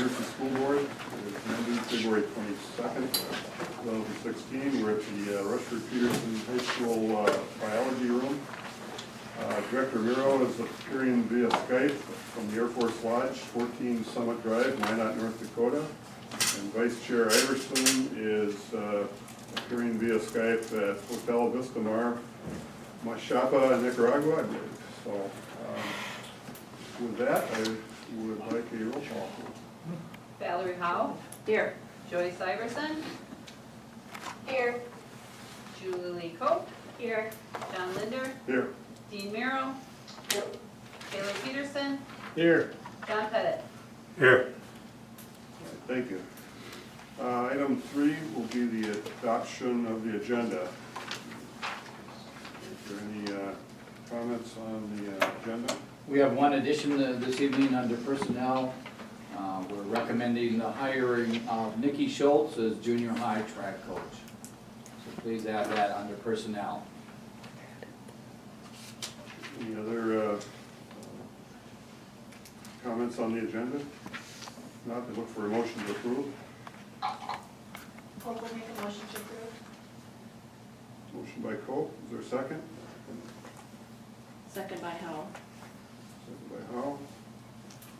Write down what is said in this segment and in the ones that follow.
Peterson School Board. It's Monday, February 22nd, 2016. We're at the Rushford Peterson High School biology room. Director Miro is appearing via Skype from the Air Force Lodge, 14 Summit Drive, Minot, North Dakota. And Vice Chair Iverson is appearing via Skype at Hotel Vistamar, Machapa, Nicaragua, I believe. So with that, I would like a roll call. Valerie Howe. Here. Joyce Iverson. Here. Julie Lee Cope. Here. John Linder. Here. Dean Merrill. Here. Taylor Peterson. Here. John Pettit. Here. Thank you. Item 3 will be the adoption of the agenda. Is there any comments on the agenda? We have one addition this evening under personnel. We're recommending the hiring of Nikki Schultz as junior high track coach. So please add that under personnel. Any other comments on the agenda? Not, to look for a motion to approve. Hope will make a motion to approve. Motion by Cope, is there a second? Second by Howell. Second by Howe.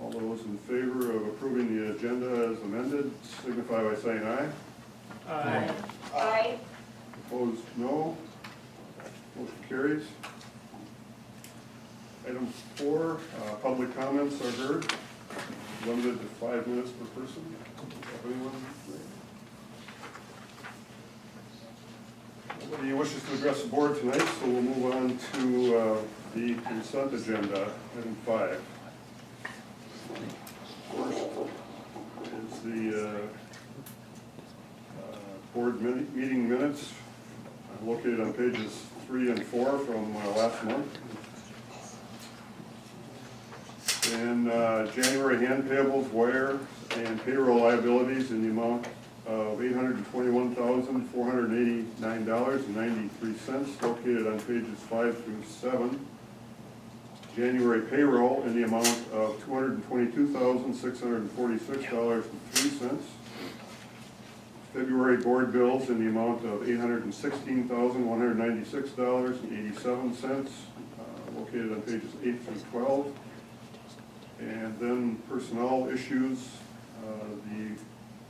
All those in favor of approving the agenda as amended, signify by saying aye. Aye. Aye. Opposed, no. Motion carries. Item 4, public comments are heard. Limited to 5 minutes per person. Anyone? Nobody wishes to address the board tonight, so we'll move on to the consent agenda, item 5. First is the board meeting minutes located on pages 3 and 4 from last month. And January hand payables, wire, and payroll liabilities in the amount of $821,489.93 located on pages 5 through 7. January payroll in the amount of $222,646.03. February board bills in the amount of $816,196.87 located on pages 8 through 12. And then personnel issues, the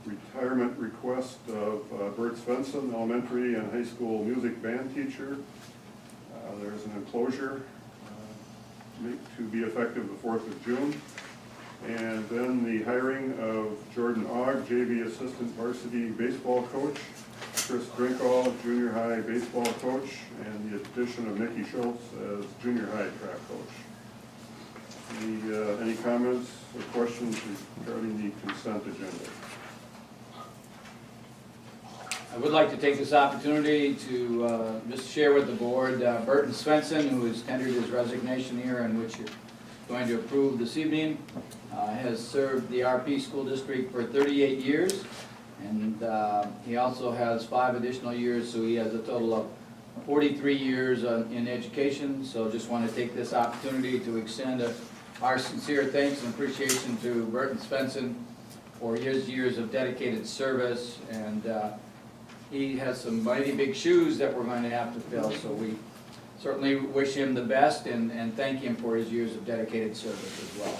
retirement request of Bert Svensson, elementary and high school music band teacher. There's an enclosure to be effective the 4th of June. And then the hiring of Jordan Ogg, JV assistant varsity baseball coach, Chris Drinkall, junior high baseball coach, and the addition of Nikki Schultz as junior high track coach. Any comments or questions regarding the consent agenda? I would like to take this opportunity to just share with the board Burton Svensson, who has tendered his resignation here and which you're going to approve this evening, has served the RP School District for 38 years, and he also has 5 additional years, so he has a total of 43 years in education. So just want to take this opportunity to extend our sincere thanks and appreciation to Burton Svensson for his years of dedicated service, and he has some mighty big shoes that we're going to have to fill, so we certainly wish him the best and thank him for his years of dedicated service as well.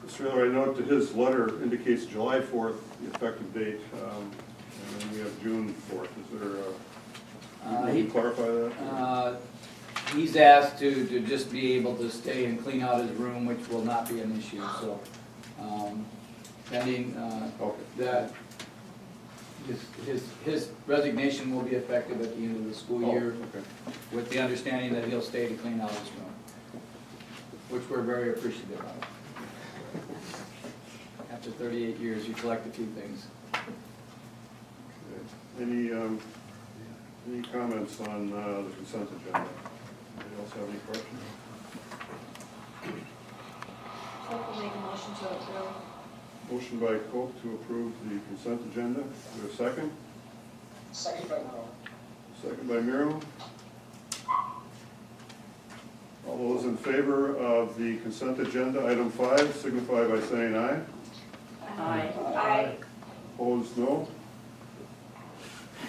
Mr. Miller, I note that his letter indicates July 4th, the effective date, and then we have June 4th. Is there can you clarify that? He's asked to just be able to stay and clean out his room, which will not be an issue, so pending that his resignation will be effective at the end of the school year, with the understanding that he'll stay to clean out his room, which we're very appreciative of. After 38 years, you collect a few things. Any comments on the consent agenda? Anybody else have any questions? Hope will make a motion to approve. Motion by Cope to approve the consent agenda. Is there a second? Second by Miro. Second by Miro. All All those in favor of the consent agenda, item 5, signify by saying aye. Aye. Aye. Opposed, no.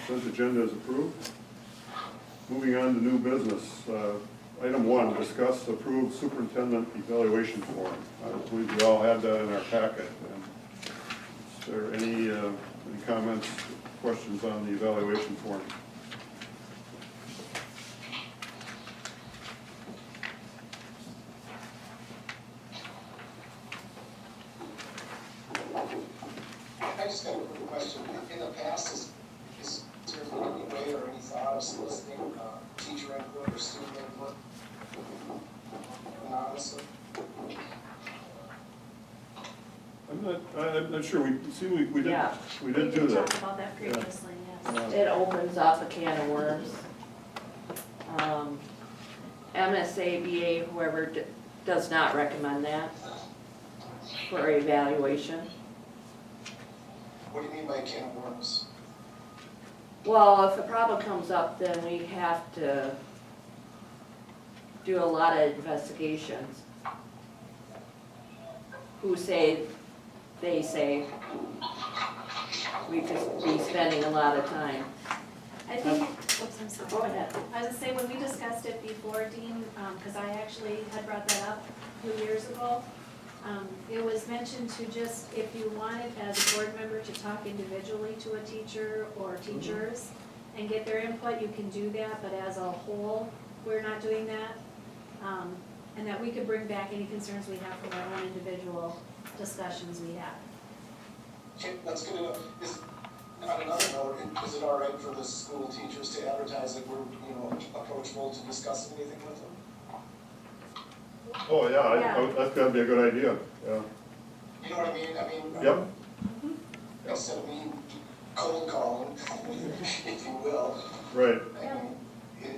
Consent agenda is approved. Moving on to new business. Item 1, discuss approved superintendent evaluation form. I believe we all had that in our packet. And is there any comments, questions on the evaluation form? I just got a quick question. In the past, is there any way or any thought of soliciting teacher input or student input anonymously? I'm not sure, we did, Yeah. we did do that. talk about that previously, yes. It opens up a can of worms. MSABA, whoever does not recommend that for evaluation. What do you mean by a can of worms? Well, if a problem comes up, then we have to do a lot of investigations. They say we could be spending a lot of time. I think, oops, I'm sorry. Go ahead. I was gonna say, when we discussed it before, Dean, because I actually had brought that up a few years ago, it was mentioned to just, if you wanted as a board member to talk individually to a teacher or teachers and get their input, you can do that, but as a whole, we're not doing that. And that we could bring back any concerns we have from our own individual discussions we have. Okay, that's good enough. On another note, is it all right for the school teachers to advertise that we're, approachable to discuss anything with them? Oh, yeah, Yeah. that's gotta be a good idea, yeah. You know what I mean? Yep. Instead of me cold calling, if you will. Right, I mean,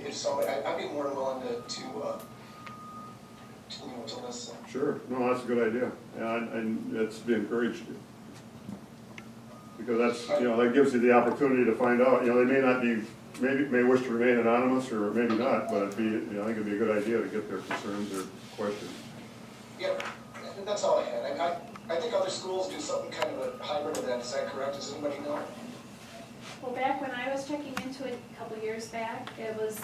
if so, I'd be more than willing to listen. sure, no, that's a good idea, and it's to be encouraged. Because that's, that gives you the opportunity to find out, they may not be, may wish to remain anonymous, or maybe not, but it'd be, I think it'd be a good idea to get their concerns or questions. Yep, that's all I had. I think other schools do something kind of a hybrid of that, is that correct? Does anybody know? Well, back when I was checking into it a couple years back, it was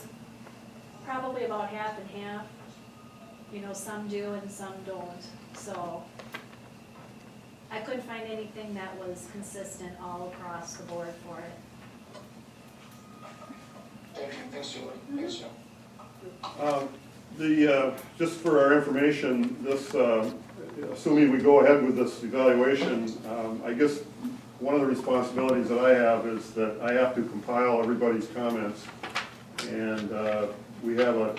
probably about half and half. Some do and some don't, so I couldn't find anything that was consistent all across the board for it. Thank you, thanks, Julie. Thanks, Jim. Just for our information, this, assuming we go ahead with this evaluation, I guess one of the responsibilities that I have is that I have to compile everybody's comments, and we have a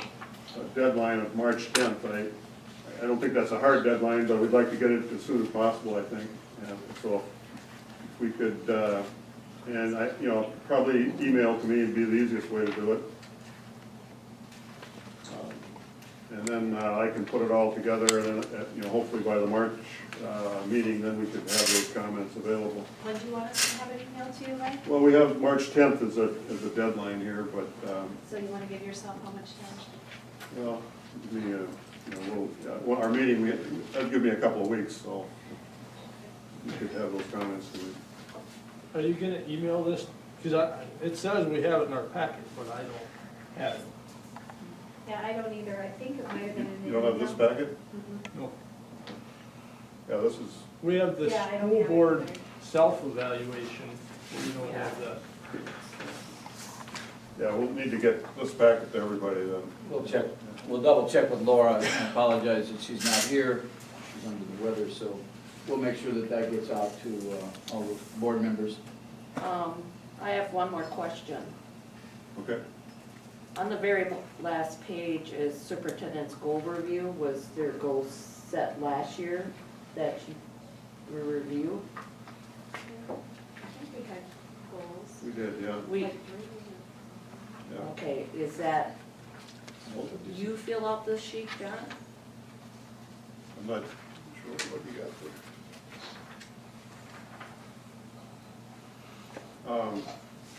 deadline of March 10th. I don't think that's a hard deadline, but we'd like to get it as soon as possible, I think. And so if we could, and probably email to me would be the easiest way to do it. And then I can put it all together, and then, hopefully by the March meeting, then we could have those comments available. When do you want us to have it emailed to you, Mike? Well, we have March 10th as a deadline here, but, So you want to give yourself how much time? well, give me our meeting, that'd give me a couple of weeks, so we could have those comments to me. Are you gonna email this? Because it says we have it in our packet, but I don't have it. Yeah, I don't either. I think it might have been in the You don't have this email. packet? Mhm. No. Yeah, this is, We have the Yeah, I don't school have it board either. self-evaluation, but we don't have that. yeah, we'll need to get this packet to everybody then. We'll double check with Laura. I apologize that she's not here. She's under the weather, so we'll make sure that that gets out to all the board members. I have one more question. Okay. On the very last page is superintendent's goal review. Was their goals set last year that you will review? I think we had goals. We did, yeah. We, Like, Yeah. okay, is that, you fill out this sheet, John? I'm not sure what you got there.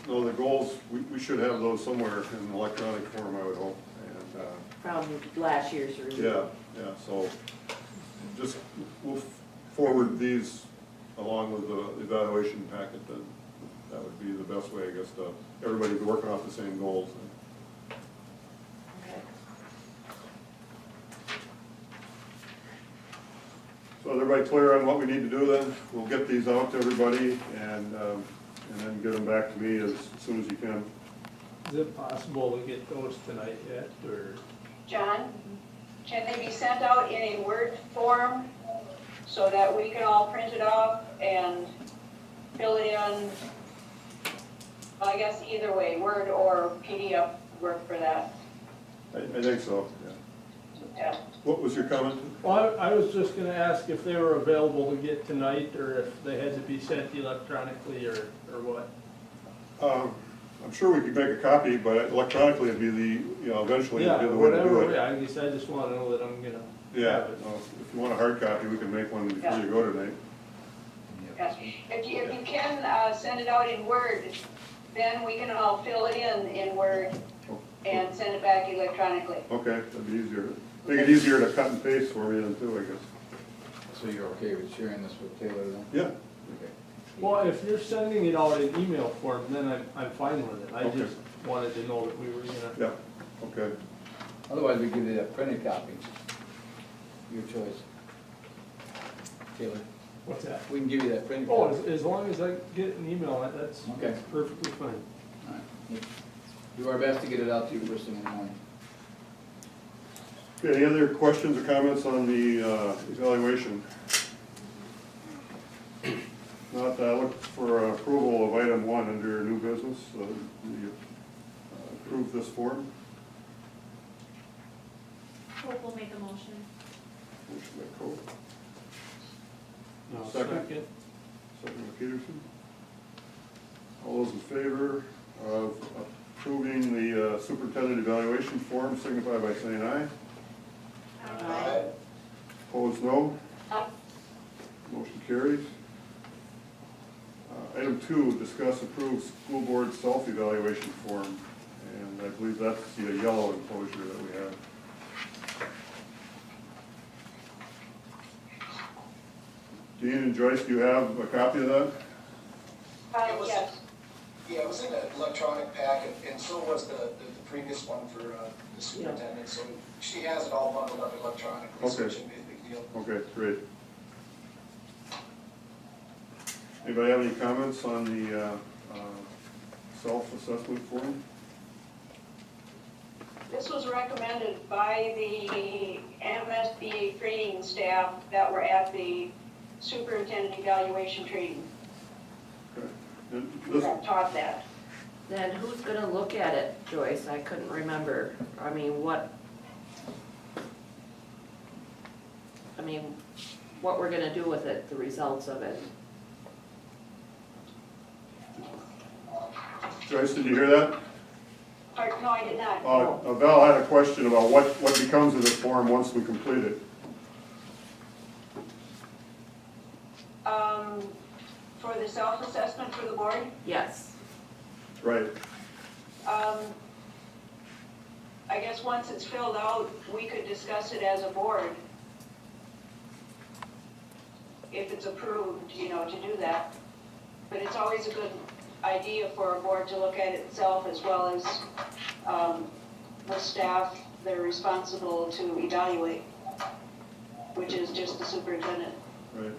No, the goals, we should have those somewhere in electronic form, I would hope. And from last year's review. Yeah, so just, we'll forward these along with the evaluation packet, then that would be the best way, I guess, to, everybody be working off the same goals. Okay. So is everybody clear on what we need to do then? We'll get these out to everybody and then get them back to me as soon as you can. Is it possible to get those tonight yet, or? John, can they be sent out in a Word form so that we can all print it off and fill it in? Well, I guess either way, Word or PDF work for that. I think so, yeah. Yeah. What was your comment? Well, I was just gonna ask if they were available to get tonight, or if they had to be sent electronically, or what. I'm sure we could make a copy, but electronically it'd be the, eventually it'd Yeah, be the way to do whatever, it. yeah, I guess I just wanna know that I'm gonna Yeah, have it. if you want a hard copy, we can make one before you go tonight. Yeah. If you can send it out in Word, then we can all fill it in Word and send it back electronically. Okay, that'd be easier. Make it easier to cut and paste for me then too, I guess. So you're okay with sharing this with Taylor then? Yeah, Okay. Well, if you're sending it out in email form, then I'm fine with it. I Okay. just wanted to know that we were gonna. yeah, okay. Otherwise, we give you that printed copy. Your choice. Taylor, What's that? we can give you that printed Oh, copy. as long as I get an email, that's Okay. perfectly fine. All right. Do our best to get it out to you first thing in the morning. Okay, any other questions or comments on the evaluation? Not, look for approval of item 1 under new business, we approve this form. Hope will make a motion. Motion by Coe, No, Second. second by Peterson. All those in favor of approving the superintendent evaluation form signify by saying aye. Aye. Opposed, no. Aye. Motion carries. Item 2, discuss approved school board self-evaluation form, and I believe that's the yellow enclosure that we have. Dean and Joyce, do you have a copy of that? Yes. Yeah, it was in an electronic packet, and so was the previous one for the superintendent, so she has it all bundled up electronically, so Okay. it shouldn't be a big deal. Okay, great. Anybody have any comments on the self-assessment form? This was recommended by the MSBA training staff that were at the superintendent evaluation training, Okay. And this, that taught that. Then who's gonna look at it, Joyce? I couldn't remember. I mean, what we're gonna do with it, the results of it. Joyce, did you hear that? No, I did not. Val had a question about what becomes of this form once we complete it. For the self-assessment for the board, Yes. Right. I guess once it's filled out, we could discuss it as a board. If it's approved, to do that. But it's always a good idea for a board to look at it itself as well as the staff that are responsible to evaluate, which is just the superintendent. Right.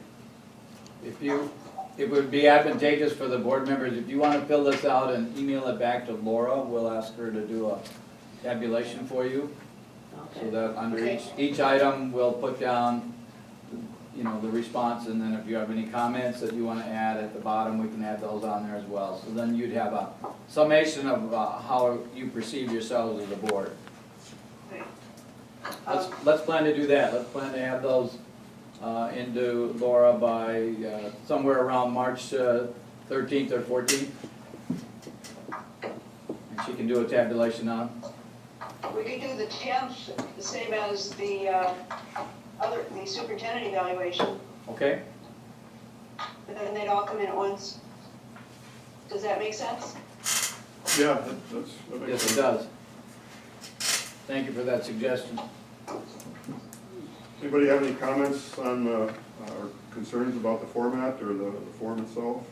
It would be advantageous for the board members, if you want to fill this out and email it back to Laura, we'll ask her to do a tabulation for you. So Okay. that under Okay. each item, we'll put down, the response, and then if you have any comments that you want to add at the bottom, we can add those on there as well. So then you'd have a summation of how you perceive yourselves as a board. Okay. Let's plan to do that. Let's plan to have those into Laura by somewhere around March 13th or 14th. And she can do a tabulation on. We could do the 10th, the same as the the superintendent evaluation, Okay? but then they'd all come in at once. Does that make sense? Yeah, that makes Yes, it sense. does. Thank you for that suggestion. Anybody have any comments on, or concerns about the format or the form itself?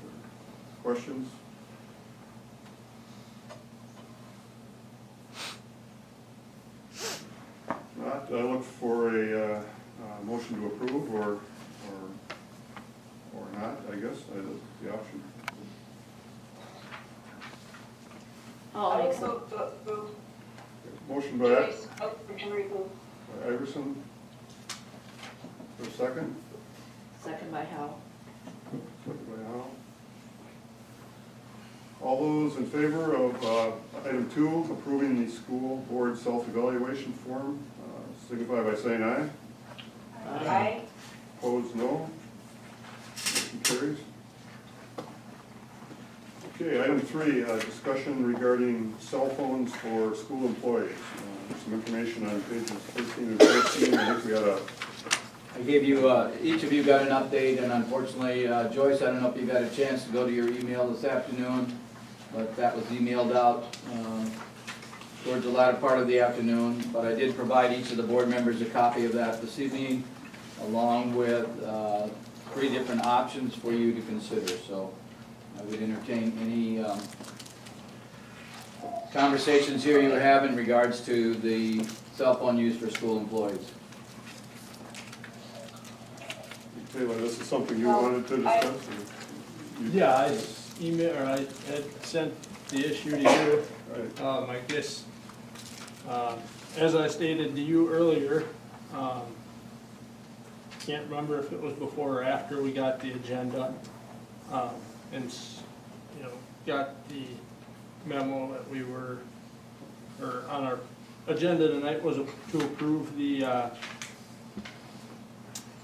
Questions? Not, I look for a motion to approve or not, I guess, the option. I'll make I some, move to approve. Motion by Joyce, to remove. Iverson. For a second? second by Hal. Second by Hal. All those in favor of item 2, approving the school board self-evaluation form, signify by saying aye. Aye. Opposed, no. Motion carries. Okay, item 3, discussion regarding cell phones for school employees. Some information on pages 13 and 14. I think we had a, I gave you, each of you got an update, and unfortunately, Joyce, I don't know if you got a chance to go to your email this afternoon, but that was emailed out towards the latter part of the afternoon. But I did provide each of the board members a copy of that this evening, along with 3 different options for you to consider. So I would entertain any conversations here you have in regards to the cell phone use for school employees. Taylor, this is something you wanted to discuss? or you- Yeah, I had sent the issue to you. Right. I guess, as I stated to you earlier, can't remember if it was before or after we got the agenda, and, you know, got the memo that we were, or on our agenda tonight was to approve the,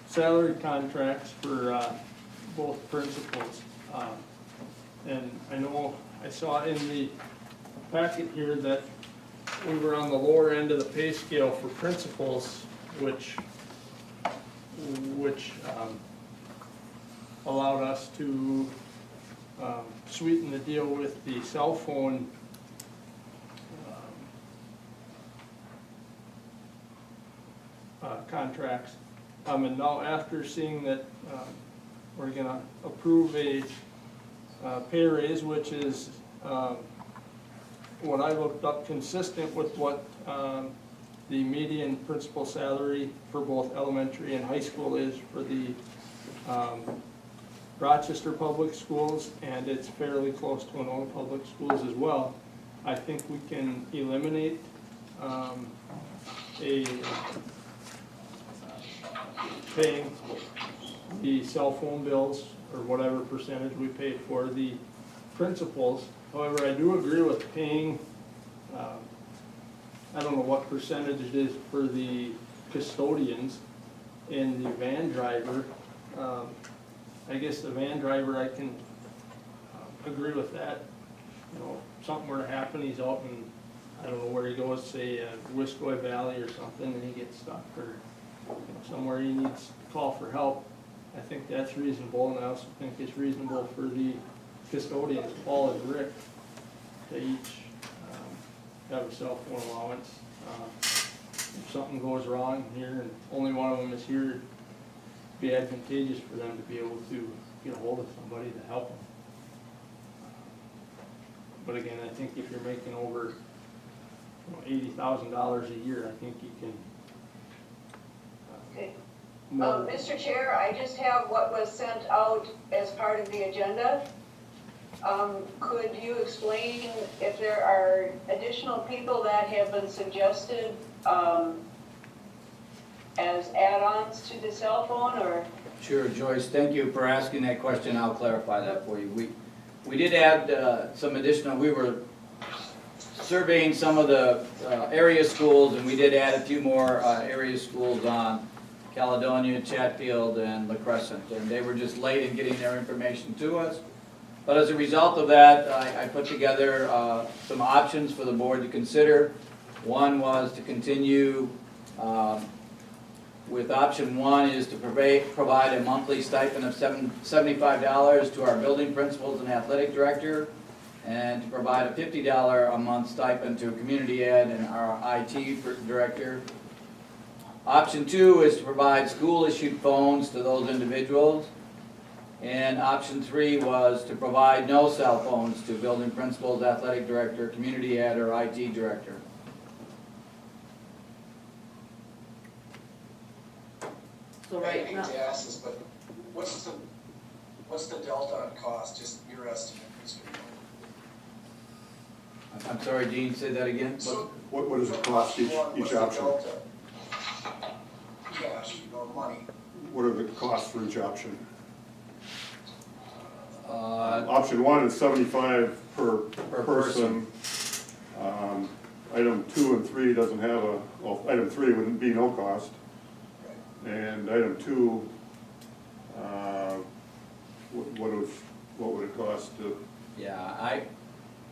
salary contracts for, both principals. And I know I saw in the packet here that we were on the lower end of the pay scale for principals, which allowed us to sweeten the deal with the cell phone contracts. And now after seeing that we're gonna approve a pay raise, which is what I looked up, consistent with what the median principal salary for both elementary and high school is for the Rochester Public Schools, and it's fairly close to Winona Public Schools as well. I think we can eliminate paying the cell phone bills or whatever percentage we paid for the principals. However, I do agree with paying, I don't know what percentage it is for the custodians and the van driver. I guess the van driver, I can agree with that. You know, if something were to happen, he's out in, I don't know where he goes, say Whiscoy Valley or something, and he gets stuck, or you know, somewhere he needs to call for help. I think that's reasonable, and I also think it's reasonable for the custodians, Paul and Rick, to each have a cell phone allowance. If something goes wrong here and only one of them is here, it'd be advantageous for them to be able to get a hold of somebody to help them. But again, I think if you're making over $80,000 a year, I think you can. Okay. more- Mr. Chair, I just have what was sent out as part of the agenda. Could you explain if there are additional people that have been suggested as add-ons to the cell phone, or? Sure, Joyce, thank you for asking that question. I'll clarify that for you. We did add some additional, we were surveying some of the area schools, and we did add a few more area schools on Caledonia, Chatfield, and La Crescent, and they were just late in getting their information to us. But as a result of that, I put together some options for the board to consider. One was to continue with option 1 is to provide a monthly stipend of $75 to our building principals and athletic director. and to provide a $50 a month stipend to community ed and our IT director. Option 2 is to provide school-issued phones to those individuals. And option 3 was to provide no cell phones to building principals, athletic director, community ed, or IT director. So I right hate now, to ask this, but what's the delta on cost, just your estimate, Mr. Moore? I'm sorry, Dean, say that again? So, What does it cost each what's the option? delta? Cash, money. What are the costs for each option? Uh, Option 1 is 75 per Per person. Item 2 and 3 doesn't have well, item 3 wouldn't be no cost. And item 2, what would it cost to? Yeah,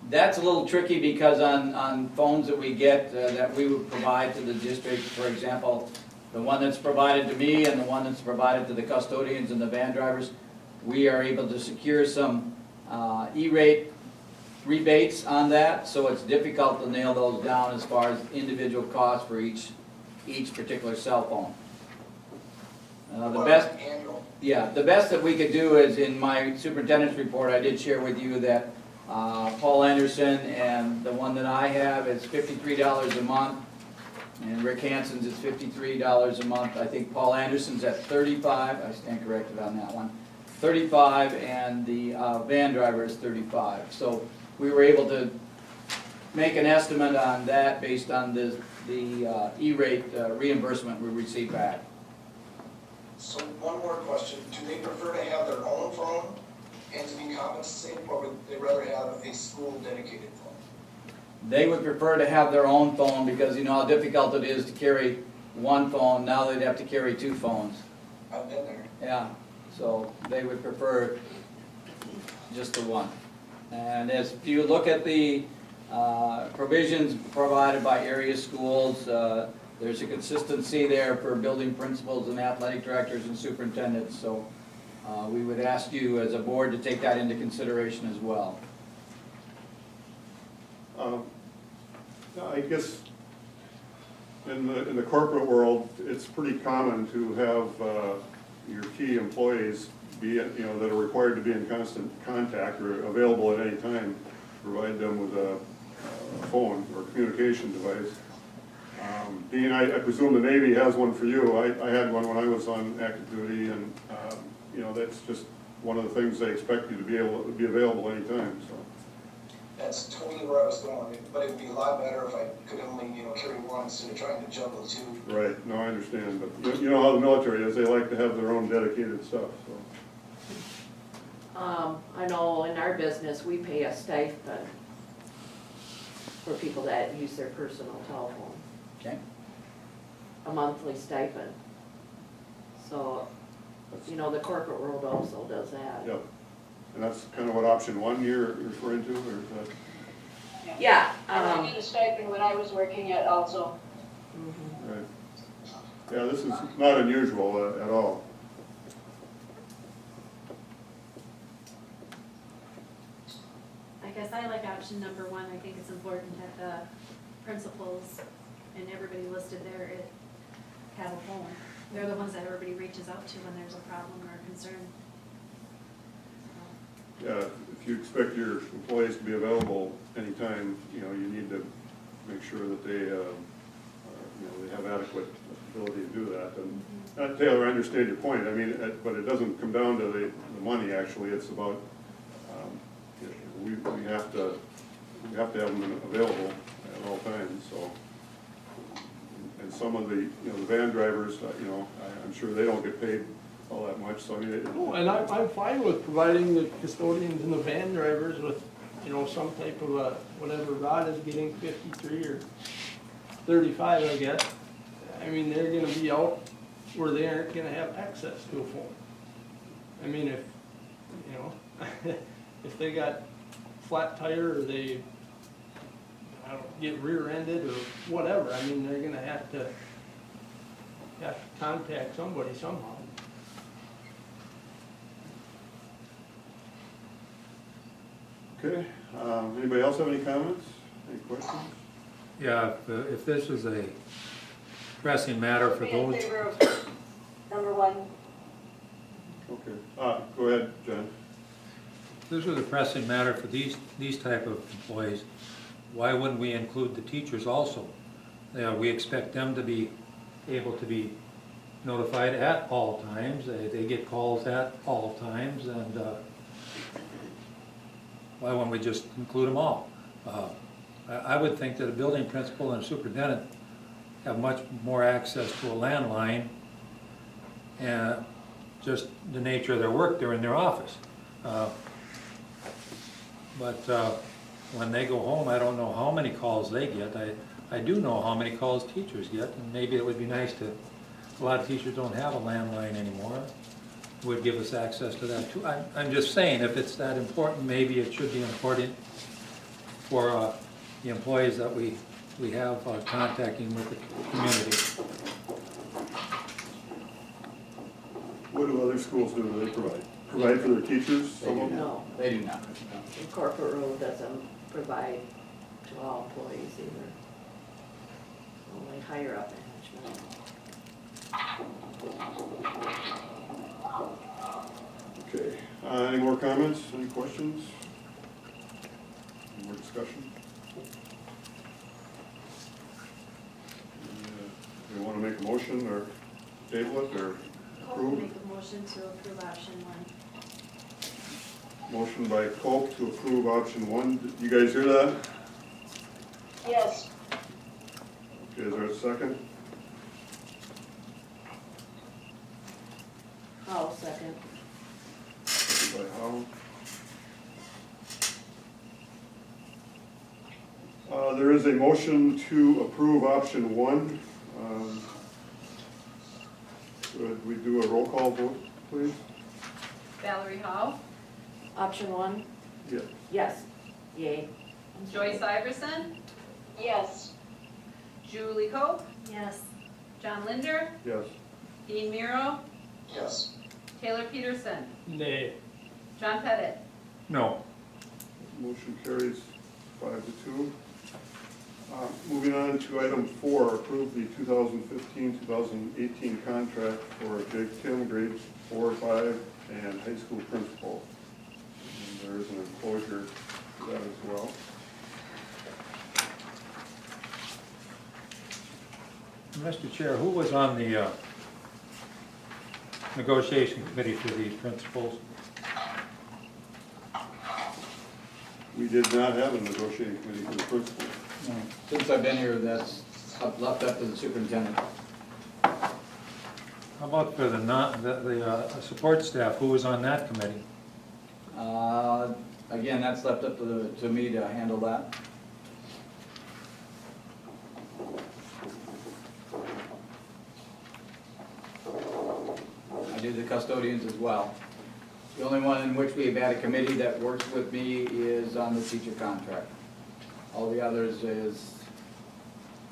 that's a little tricky because on phones that we get, that we would provide to the district, for example, the one that's provided to me and the one that's provided to the custodians and the van drivers, we are able to secure some E-rate rebates on that, so it's difficult to nail those down as far as individual costs for each particular cell phone. The best, Annual. yeah, the best that we could do is, in my superintendent's report, I did share with you that Paul Anderson and the one that I have is $53 a month, and Rick Hansen's is $53 a month. I think Paul Anderson's at $35, I stand corrected on that one, $35, and the van driver is $35. So we were able to make an estimate on that based on the E-rate reimbursement we received back. So one more question, do they prefer to have their own phone and to be compensated, or would they rather have a school dedicated phone? They would prefer to have their own phone because you know how difficult it is to carry one phone. Now they'd have to carry 2 phones. I've been there. Yeah, so they would prefer just the one. And as if you look at the provisions provided by area schools, there's a consistency there for building principals and athletic directors and superintendents. So we would ask you as a board to take that into consideration as well. I guess in the corporate world, it's pretty common to have your key employees be, that are required to be in constant contact or available at any time, provide them with a phone or communication device. Dean, I presume the Navy has one for you. I had one when I was on active duty, and, that's just one of the things they expect you to be able to be available anytime, so. That's totally where I was going, but it would be a lot better if I could only, carry one instead of trying to juggle 2. Right, no, I understand, but you know how the military is, they like to have their own dedicated stuff, so. I know in our business, we pay a stipend for people that use their personal telephone, Okay? a monthly stipend. So, the corporate world also does that. Yep, and that's kind of what option 1 you're referring to, or is that? Yeah, And I did a stipend when I was working at also. mhm. Right. Yeah, this is not unusual at all. I guess I like option number 1. I think it's important that the principals and everybody listed there have a phone. They're the ones that everybody reaches out to when there's a problem or a concern. Yeah, if you expect your employees to be available anytime, you need to make sure that they have adequate ability to do that. And Taylor, I understand your point, but it doesn't come down to the money, actually, it's about, we have to have them available at all times, so. And some of the, the van drivers, I'm sure they don't get paid all that much, so Oh, and I'm fine with providing the custodians and the van drivers with, some type of a, whatever Rod is getting, 53 or 35, I guess. They're gonna be out where they aren't gonna have access to a phone. If, if they got flat tire or they, get rear-ended or whatever, they're gonna have to contact somebody somehow. Okay, anybody else have any comments, any questions? Yeah, if this is a pressing matter for Be in those, favor of number one. Okay, go ahead, Jen. if this was a pressing matter for these type of employees, why wouldn't we include the teachers also? We expect them to be able to be notified at all times, they get calls at all times, and why wouldn't we just include them all? I would think that a building principal and a superintendent have much more access to a landline and just the nature of their work, they're in their office. But when they go home, I don't know how many calls they get. I do know how many calls teachers get, and maybe it would be nice to, a lot of teachers don't have a landline anymore, would give us access to that too. I'm just saying, if it's that important, maybe it should be important for the employees that we have contacting with the community. What do other schools do? Do they provide for their teachers? They Some do of them? No, They do not. and corporate rule doesn't provide to all employees either. Only higher up management. Okay, any more comments, any questions? Any more discussion? Do you want to make a motion or table it or Coke will approve? make a motion to approve option one. Motion by Coke to approve option one. You guys hear that? Yes. Okay, is there a second? I'll second. Second by Howe. There is a motion to approve option one. Could we do a roll call vote, please? Valerie Howe, Option one, Yeah. yes, yay. Joyce Iverson, Yes. Julie Cope, Yes. John Linder, Yes. Dean Miro, Yes. Taylor Peterson, Nay. John Pettit. No. Motion carries 5-2. Moving on to item 4, approve the 2015-2018 contract for Jake Tim, grades 4, 5, and high school principal. And there is an enclosure for that as well. Mr. Chair, who was on the negotiation committee for these principals? We did not have a negotiating committee for the principal. No. Since I've been here, that's left up to the superintendent. How about for the support staff, who was on that committee? Again, that's left up to me to handle that. I do the custodians as well. The only one in which we've had a committee that works with me is on the teacher contract. All the others is,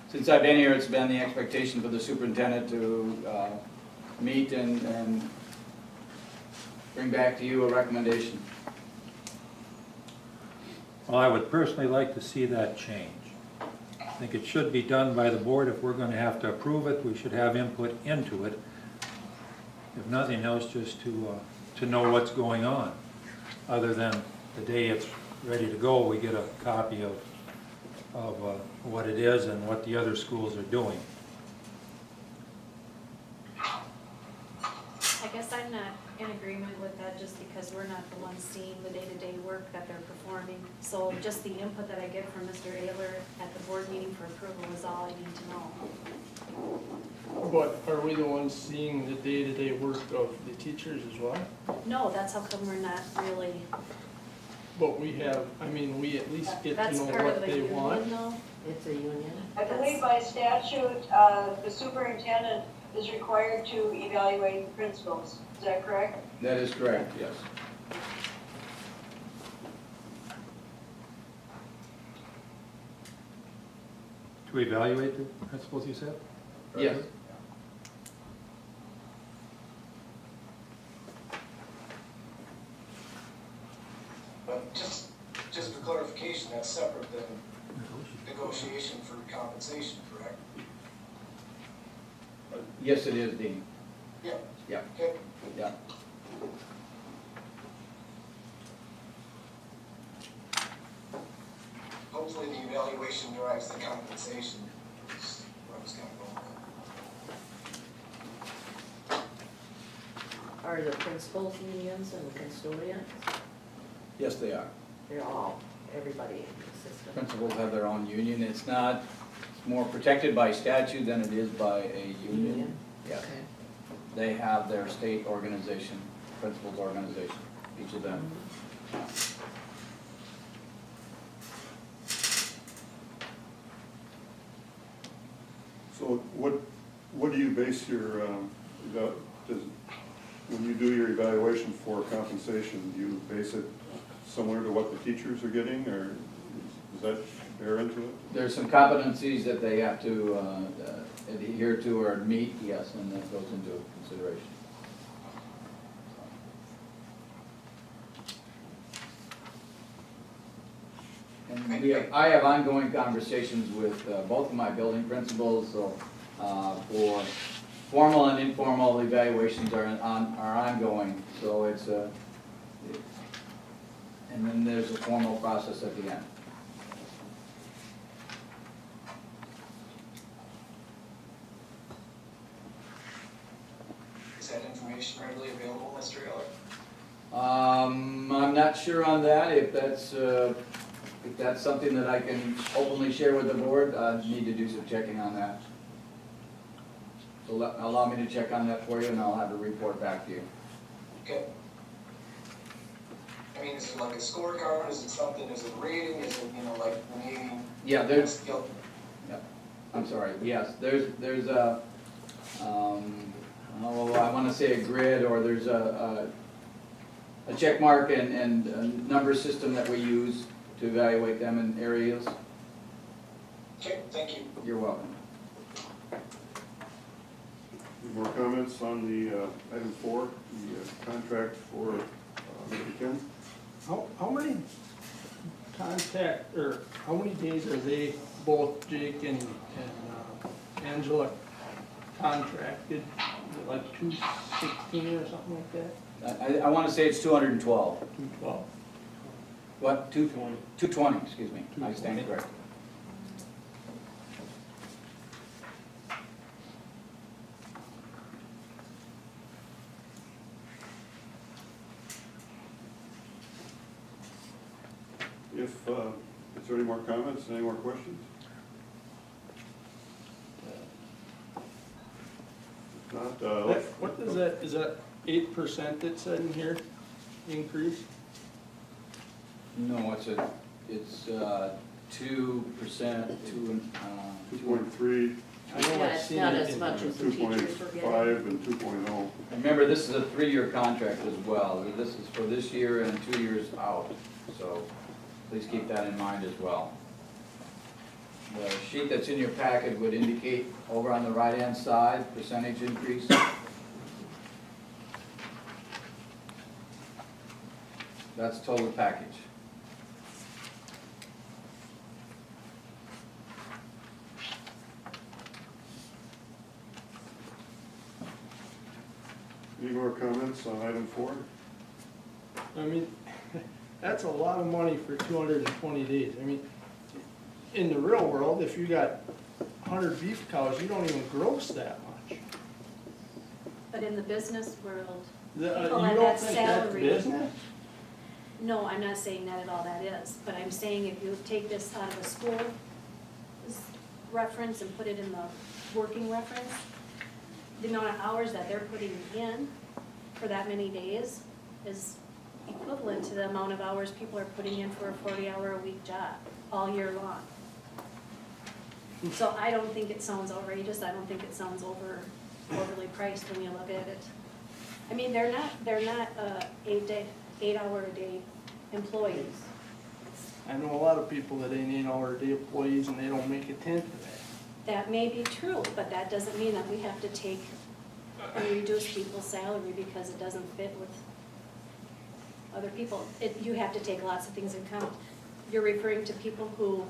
since I've been here, it's been the expectation for the superintendent to meet and bring back to you a recommendation. Well, I would personally like to see that change. I think it should be done by the board. If we're going to have to approve it, we should have input into it. If nothing else, just to know what's going on. Other than the day it's ready to go, we get a copy of what it is and what the other schools are doing. I guess I'm not in agreement with that just because we're not the ones seeing the day-to-day work that they're performing. So just the input that I get from Mr. Ayler at the board meeting for approval is all I need to know. But are we the ones seeing the day-to-day work of the teachers as well? No, that's how come we're not really, But we have, I mean, we at least get to that's know part what of the they union want. though. It's a union. I believe by statute, the superintendent is required to evaluate the principals. Is that correct? That is correct, yes. To evaluate the principals, you said? Yes. But just just for clarification, that's separate than negotiation for compensation, correct? Yes, it is, Dean. Yeah. Yeah. Okay. Yeah. Hopefully the evaluation drives the compensation, is what I was kind of going with. Are the principals unions and the custodians? Yes, they are. They're all, everybody in the system. Principals have their own union. It's more protected by statute than it is by a union. Yes. Okay. They have their state organization, principals organization, each of them. So what do you base your, when you do your evaluation for compensation, do you base it similar to what the teachers are getting, or does that bear into it? There's some competencies that they have to adhere to or meet, yes, and that goes into consideration. And I have ongoing conversations with both of my building principals, so for formal and informal evaluations are ongoing, so it's and then there's a formal process at the end. Is that information readily available, Mr. Eller? I'm not sure on that, if that's something that I can openly share with the board. I need to do some checking on that. So allow me to check on that for you, and I'll have a report back to you. Okay. I mean, is it like a scorecard, is it something, is it rating, is it, like maybe? Yeah, there's, Skill? I'm sorry, yes, there's a, I wanna say a grid, or there's a check mark and a number system that we use to evaluate them in areas. Okay, thank you. You're welcome. Any more comments on the item 4, the contract for Mr. Kim? How many how many days are they, both Jake and Angela, contracted? Is it like 216 or something like that? I wanna say it's 212. 212? What, 220, excuse me, I stand 220. corrected. Is there any more comments, any more questions? If not, let's. What is that, is that 8% that said in here, increase? No, it's 2%, 2.3, I know Yeah, I've it's seen not it as in much here. as the teachers were 2.5 getting. and 2.0. Remember, this is a 3-year contract as well. This is for this year and 2 years out, so please keep that in mind as well. The sheet that's in your packet would indicate over on the right-hand side, percentage increase. That's total package. Any more comments on item 4? I mean, that's a lot of money for 220 days. I mean, in the real world, if you got 100 beef cows, you don't even gross that much. But in the business world, You People at don't that think that's salary. business? no, I'm not saying that at all that is, but I'm saying if you take this out of a school reference and put it in the working reference, the amount of hours that they're putting in for that many days is equivalent to the amount of hours people are putting in for a 40-hour-a-week job all year long. So I don't think it sounds outrageous, I don't think it sounds overly priced when you look at it. I mean, they're not 8-hour-a-day employees. I know a lot of people that ain't 8-hour-a-day employees and they don't make a tenth of that. That may be true, but that doesn't mean that we have to take and reduce people's salary because it doesn't fit with other people. You have to take lots of things in you're referring to people who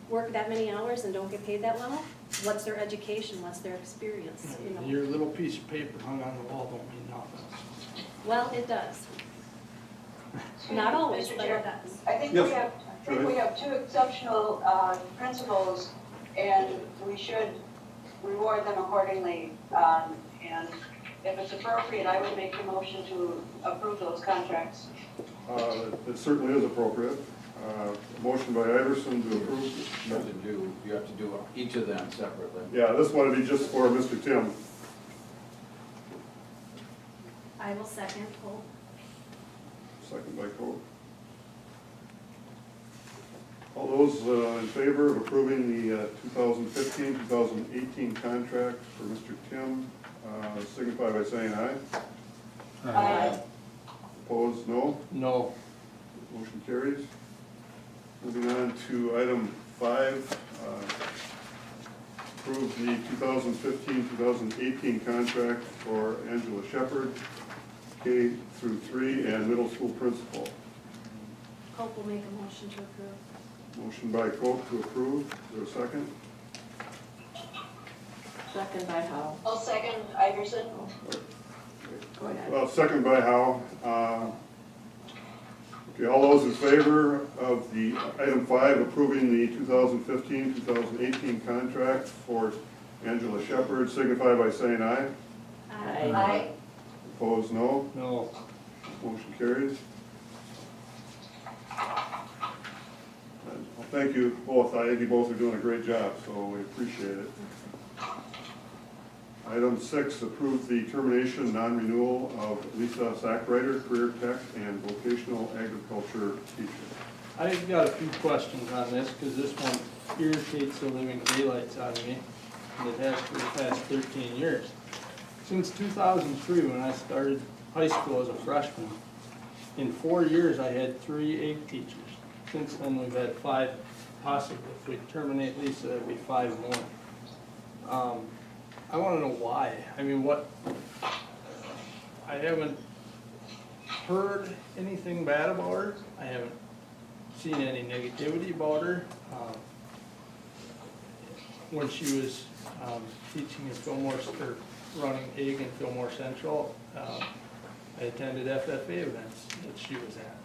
work that many hours and don't get paid that well? What's their education, what's their experience, you know? Your little piece of paper hung on the wall don't mean nothing. Well, it does. Not always, Mr. but Chair, it does. I think Yes. we have two exceptional principals, and we should reward them accordingly. And if it's appropriate, I would make a motion to approve those contracts. It certainly is appropriate. Motion by Iverson to approve. You have to do each of them separately. Yeah, this one would be just for Mr. Tim. I will second, Hope. Second by Coe. All those in favor of approving the 2015-2018 contract for Mr. Tim, signify by saying aye. Aye. Opposed, no. No, Motion carries. Moving on to item 5, approve the 2015-2018 contract for Angela Shepherd, K through 3 and middle school principal. Hope will make a motion to approve. Motion by Coe to approve. Is there a second? Second by Howe. I'll second Iverson. Go ahead. Well, second by Howe. Okay, all those in favor of the item 5, approving the 2015-2018 contract for Angela Shepherd, signify by saying aye. Aye. Opposed, no. no. Motion carries. Well, thank you both. I think you both are doing a great job, so we appreciate it. Item 6, approve the termination, non-renewal of Lisa Sackreiter, career tech and vocational agriculture teacher. I've got a few questions on this, because this one irritates the living daylights out of me, and it has for the past 13 years. Since 2003, when I started high school as a freshman, in 4 years I had 3 egg teachers. Since then, we've had 5, possibly. If we terminate Lisa, it'd be 5 more. I wanna know why. I mean, I haven't heard anything bad about her. I haven't seen any negativity about her. When she was teaching in Fillmore, or running egg in Fillmore Central, I attended FFA events that she was at.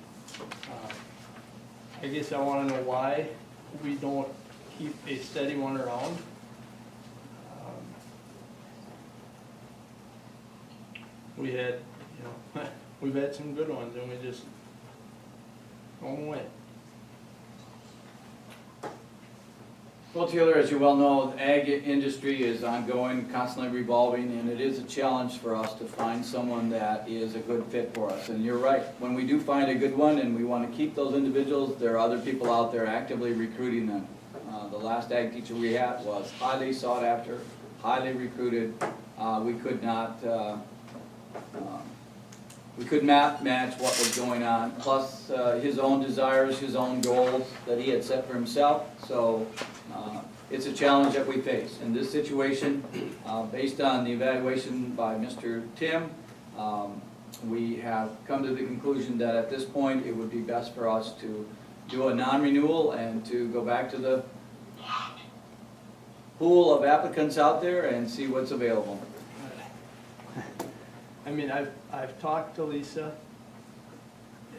I guess I wanna know why we don't keep a steady one around. We had, we've had some good ones, and we just throw them away. Well, Taylor, as you well know, the ag industry is ongoing, constantly revolving, and it is a challenge for us to find someone that is a good fit for us. And you're right, when we do find a good one and we want to keep those individuals, there are other people out there actively recruiting them. The last ag teacher we had was highly sought after, highly recruited. We could not match what was going on, plus his own desires, his own goals that he had set for himself. So it's a challenge that we face. In this situation, based on the evaluation by Mr. Tim, we have come to the conclusion that at this point, it would be best for us to do a non-renewal and to go back to the pool of applicants out there and see what's available. I mean, I've talked to Lisa.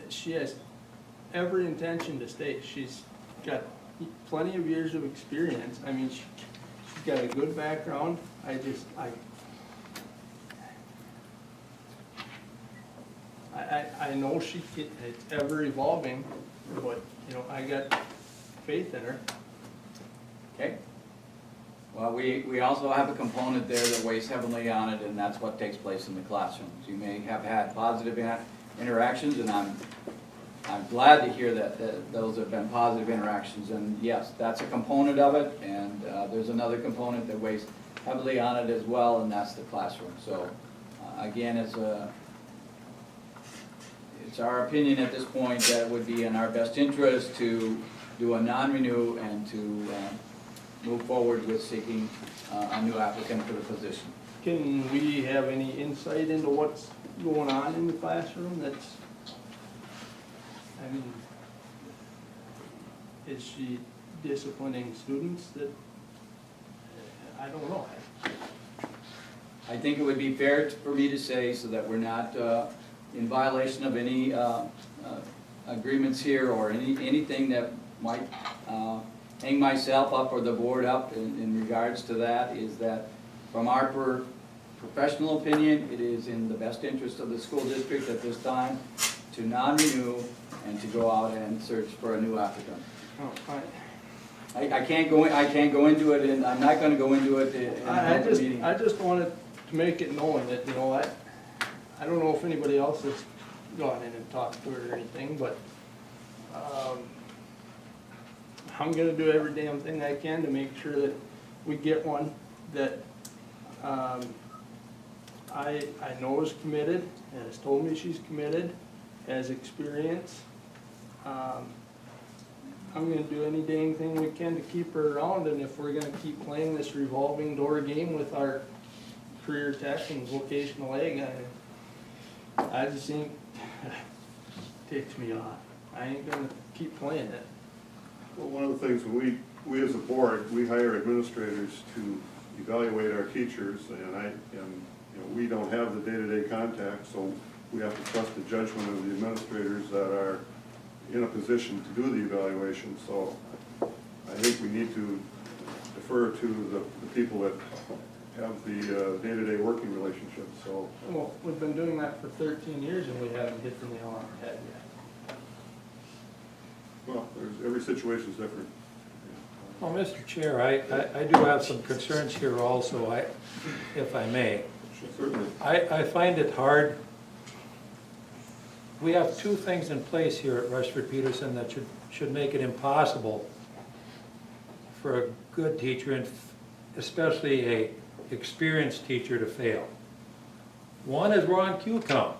She has every intention to stay. She's got plenty of years of experience. I mean, she's got a good background. I know it's ever evolving, but, I got faith in her. Okay. Well, we also have a component there that weighs heavily on it, and that's what takes place in the classrooms. You may have had positive interactions, and I'm glad to hear that those have been positive interactions. And yes, that's a component of it, and there's another component that weighs heavily on it as well, and that's the classroom. So again, it's our opinion at this point that it would be in our best interest to do a non-renew and to move forward with seeking a new applicant for the position. Can we have any insight into what's going on in the classroom? is she disciplining students that, I don't know. I think it would be fair for me to say, so that we're not in violation of any agreements here or anything that might hang myself up or the board up in regards to that, is that from our professional opinion, it is in the best interest of the school district at this time to non-renew and to go out and search for a new applicant. Oh, I can't go into it, and I'm not gonna go into it in an open meeting. I just wanted to make it known that, you know, I don't know if anybody else has gone in and talked to her or anything, but, I'm gonna do every damn thing I can to make sure that we get one that, I know is committed, has told me she's committed, has experience. I'm gonna do any dang thing we can to keep her around, and if we're gonna keep playing this revolving door game with our career tech and vocational ag, I just think, takes me off. I ain't gonna keep playing it. Well, one of the things, when we as a board, we hire administrators to evaluate our teachers, and we don't have the day-to-day contact, so we have to trust the judgment of the administrators that are in a position to do the evaluation. So I think we need to defer to the people that have the day-to-day working relationship, so. Well, we've been doing that for 13 years and we haven't hit the nail on the head yet. Well, every situation's different. Well, Mr. Chair, I do have some concerns here also, if I may. Certainly. I find it hard. We have two things in place here at Rushford Peterson that should make it impossible for a good teacher, and especially a experienced teacher, to fail. One is we're on Q count,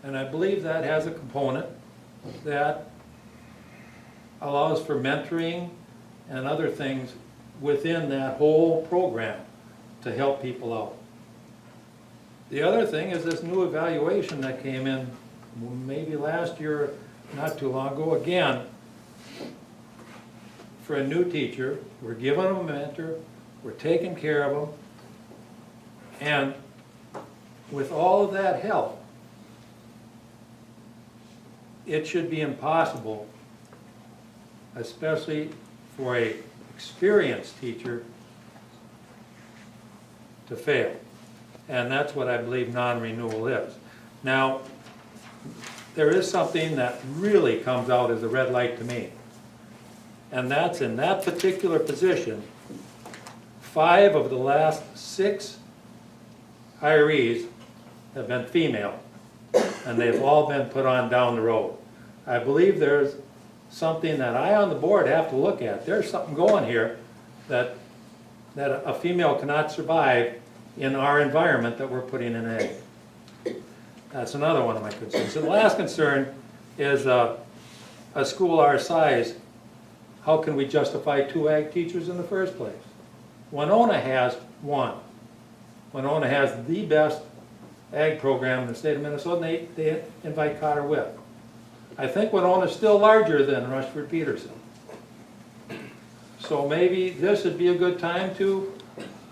and I believe that has a component that allows for mentoring and other things within that whole program to help people out. The other thing is this new evaluation that came in maybe last year, not too long ago, again, for a new teacher. We're giving them a mentor, we're taking care of them, and with all of that help, it should be impossible, especially for an experienced teacher, to fail. And that's what I believe non-renewal is. Now, there is something that really comes out as a red light to me. And that's in that particular position, 5 of the last 6 hirees have been female, and they've all been put on down the road. I believe there's something that I on the board have to look at. There's something going here that a female cannot survive in our environment that we're putting in ag. That's another one of my concerns. And the last concern is a school our size, how can we justify 2 ag teachers in the first place? Winona has 1. Winona has the best ag program in the state of Minnesota, and they invite Cotter with. I think Winona's still larger than Rushford Peterson. So maybe this would be a good time to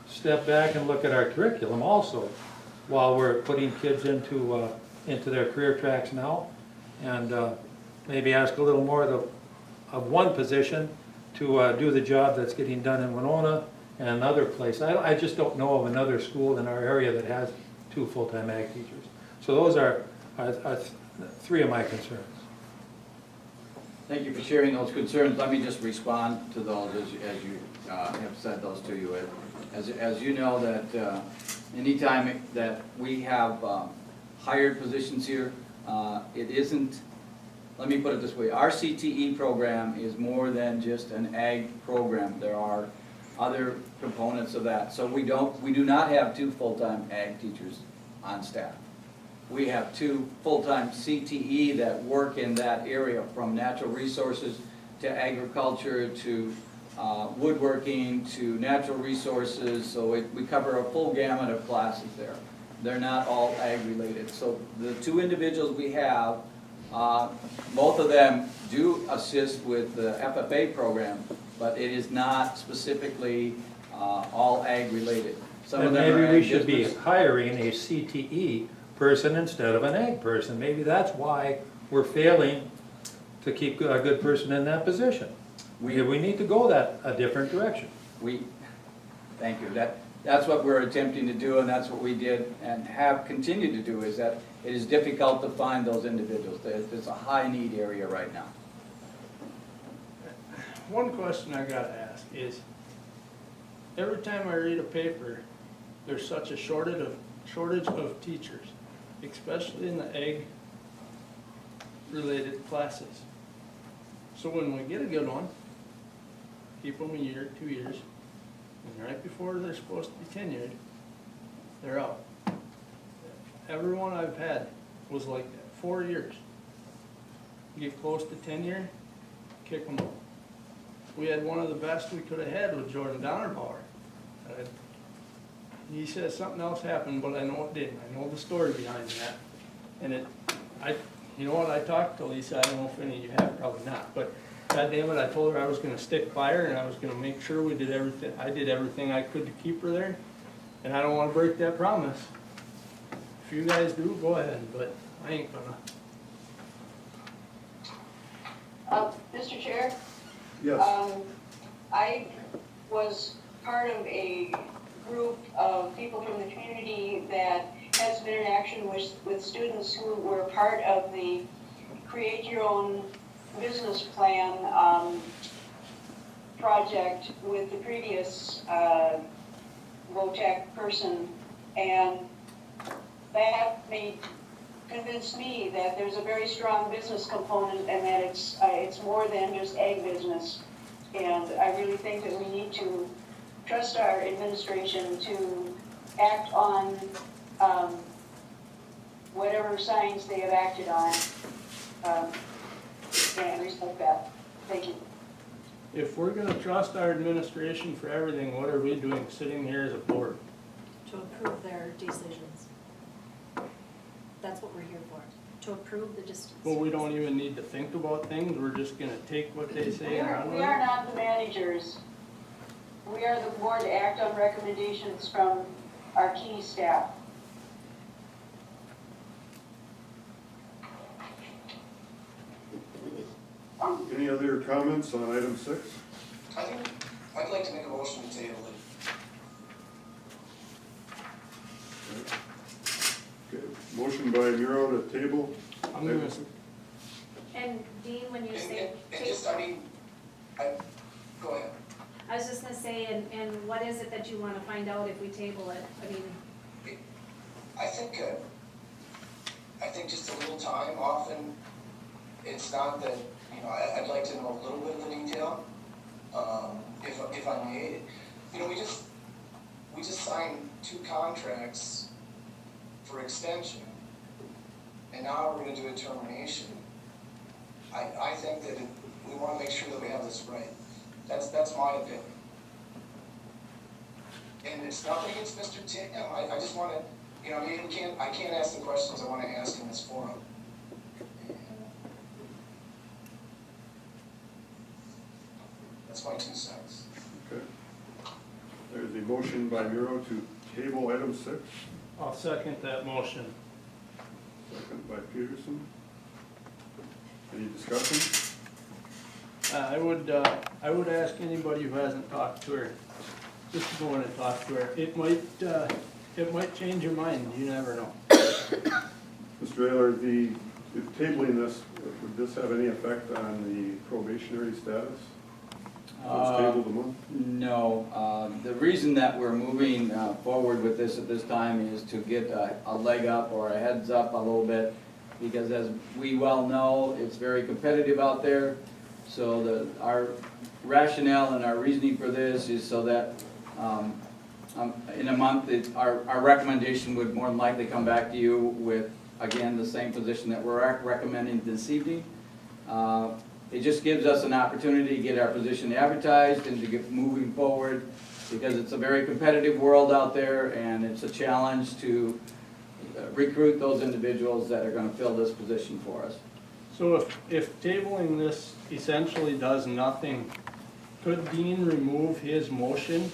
step back and look at our curriculum also, while we're putting kids into their career tracks now, and maybe ask a little more of one position to do the job that's getting done in Winona and another place. I just don't know of another school in our area that has 2 full-time ag teachers. So those are 3 of my concerns. Thank you for sharing those concerns. Let me just respond to those as you have said those to you. As you know, that anytime that we have hired positions here, it isn't, let me put it this way, our CTE program is more than just an ag program. There are other components of that. So we do not have 2 full-time ag teachers on staff. We have 2 full-time CTE that work in that area, from natural resources to agriculture to woodworking to natural resources. So we cover a full gamut of classes there. They're not all ag related. So the 2 individuals we have Both of them do assist with the FFA program, but it is not specifically all ag related. Some of Then them are maybe we ag should be business. hiring a CTE person instead of an ag person. Maybe that's why we're failing to keep a good person in that position. We need to go a different direction. Thank you. That's what we're attempting to do, and that's what we did and have continued to do, is that it is difficult to find those individuals. It's a high need area right now. One question I gotta ask is, every time I read a paper, there's such a shortage of teachers, especially in the ag-related classes. So when we get a good one, keep them a year, 2 years, and right before they're supposed to be tenured, they're out. Everyone I've had was like that, 4 years. Get close to tenure, kick them out. We had one of the best we could have had with Jordan Donnerbauer. He says something else happened, but I know it didn't. I know the story behind that. And you know what, I talked to Lisa, I don't know if any of you have, probably not, but goddammit, I told her I was gonna stick by her and I was gonna make sure we did everything, I did everything I could to keep her there. And I don't wanna break that promise. If you guys do, go ahead, but I ain't gonna. Mr. Chair? Yes. I was part of a group of people from the community that had some interaction with students who were part of the Create Your Own Business Plan project with the previous VOTAC person, and that convinced me that there's a very strong business component and that it's more than just ag business. And I really think that we need to trust our administration to act on whatever signs they have acted on, and respect that. Thank you. If we're gonna trust our administration for everything, what are we doing sitting here as a board? To approve their decisions. That's what we're here for, to approve the decisions. Well, we don't even need to think about things, we're just gonna take what they say and run with We are it? not the managers. We are the board to act on recommendations from our key staff. Any other comments on item 6? I think, I'd like to make a motion to table it. Okay, motion by Miro to table. I'm gonna, And Dean, when you say, And just, I mean, go ahead. I was just gonna say, and what is it that you wanna find out if we table it? I mean, I think just a little time, often, it's not that, you know, I'd like to know a little bit of the detail, if I may. You know, we just signed 2 contracts for extension, and now we're gonna do a termination. I think that we wanna make sure that we have this right. That's my opinion. And it's nothing against Mr. Tinkham, I just wanna, you know, I can't ask the questions I wanna ask in this forum. That's my 2 cents. Okay. There's a motion by Miro to table item 6, I'll second that motion. second by Peterson. Any discussion? I would ask anybody who hasn't talked to her, just to go in and talk to her. It might change your mind, you never know. Mr. Ayler, if tabling this, would this have any effect on the probationary status? It's tabled a month? No, the reason that we're moving forward with this at this time is to get a leg up or a heads up a little bit, because as we well know, it's very competitive out there. So our rationale and our reasoning for this is so that in a month, our recommendation would more than likely come back to you with, again, the same position that we're recommending this evening. It just gives us an opportunity to get our position advertised and to get moving forward, because it's a very competitive world out there, and it's a challenge to recruit those individuals that are going to fill this position for us. So if tabling this essentially does nothing, could Dean remove his motion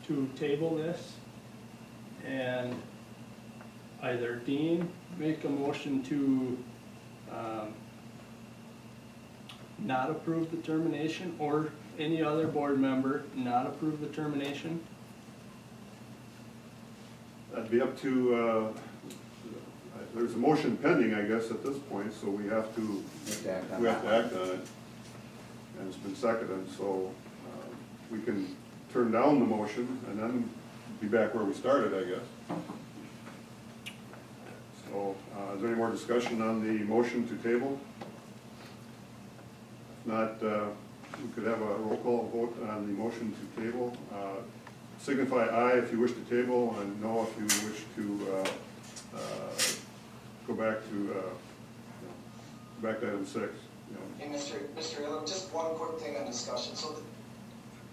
to table this? And either Dean make a motion to, not approve the termination, or any other board member not approve the termination? That'd be up to, there's a motion pending, I guess, at this point, so we have to act on it. And it's been seconded, so we can turn down the motion and then be back where we started, I guess. So, is there any more discussion on the motion to table? If not, we could have a roll call vote on the motion to table. Signify aye if you wish to table, and no if you wish to go back to item 6. Hey, Mr. Illo, just one quick thing on discussion. So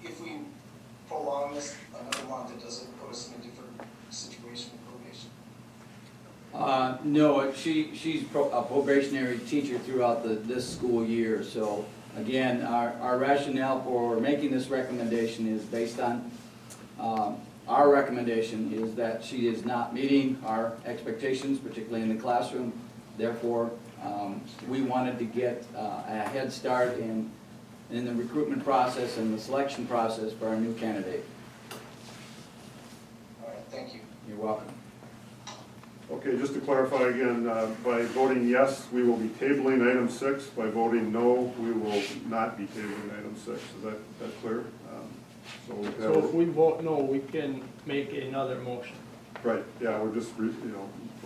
if we prolong this another month, it doesn't put us in a different situation with probation? No, she's a probationary teacher throughout this school year, so again, our rationale for making this recommendation is based on, our recommendation is that she is not meeting our expectations, particularly in the classroom. Therefore, we wanted to get a head start in the recruitment process and the selection process for our new candidate. All right, thank you. You're welcome. Okay, just to clarify again, by voting yes, we will be tabling item 6. By voting no, we will not be tabling item 6. Is that clear? So if we vote no, we can make another motion. Right, yeah, we're just,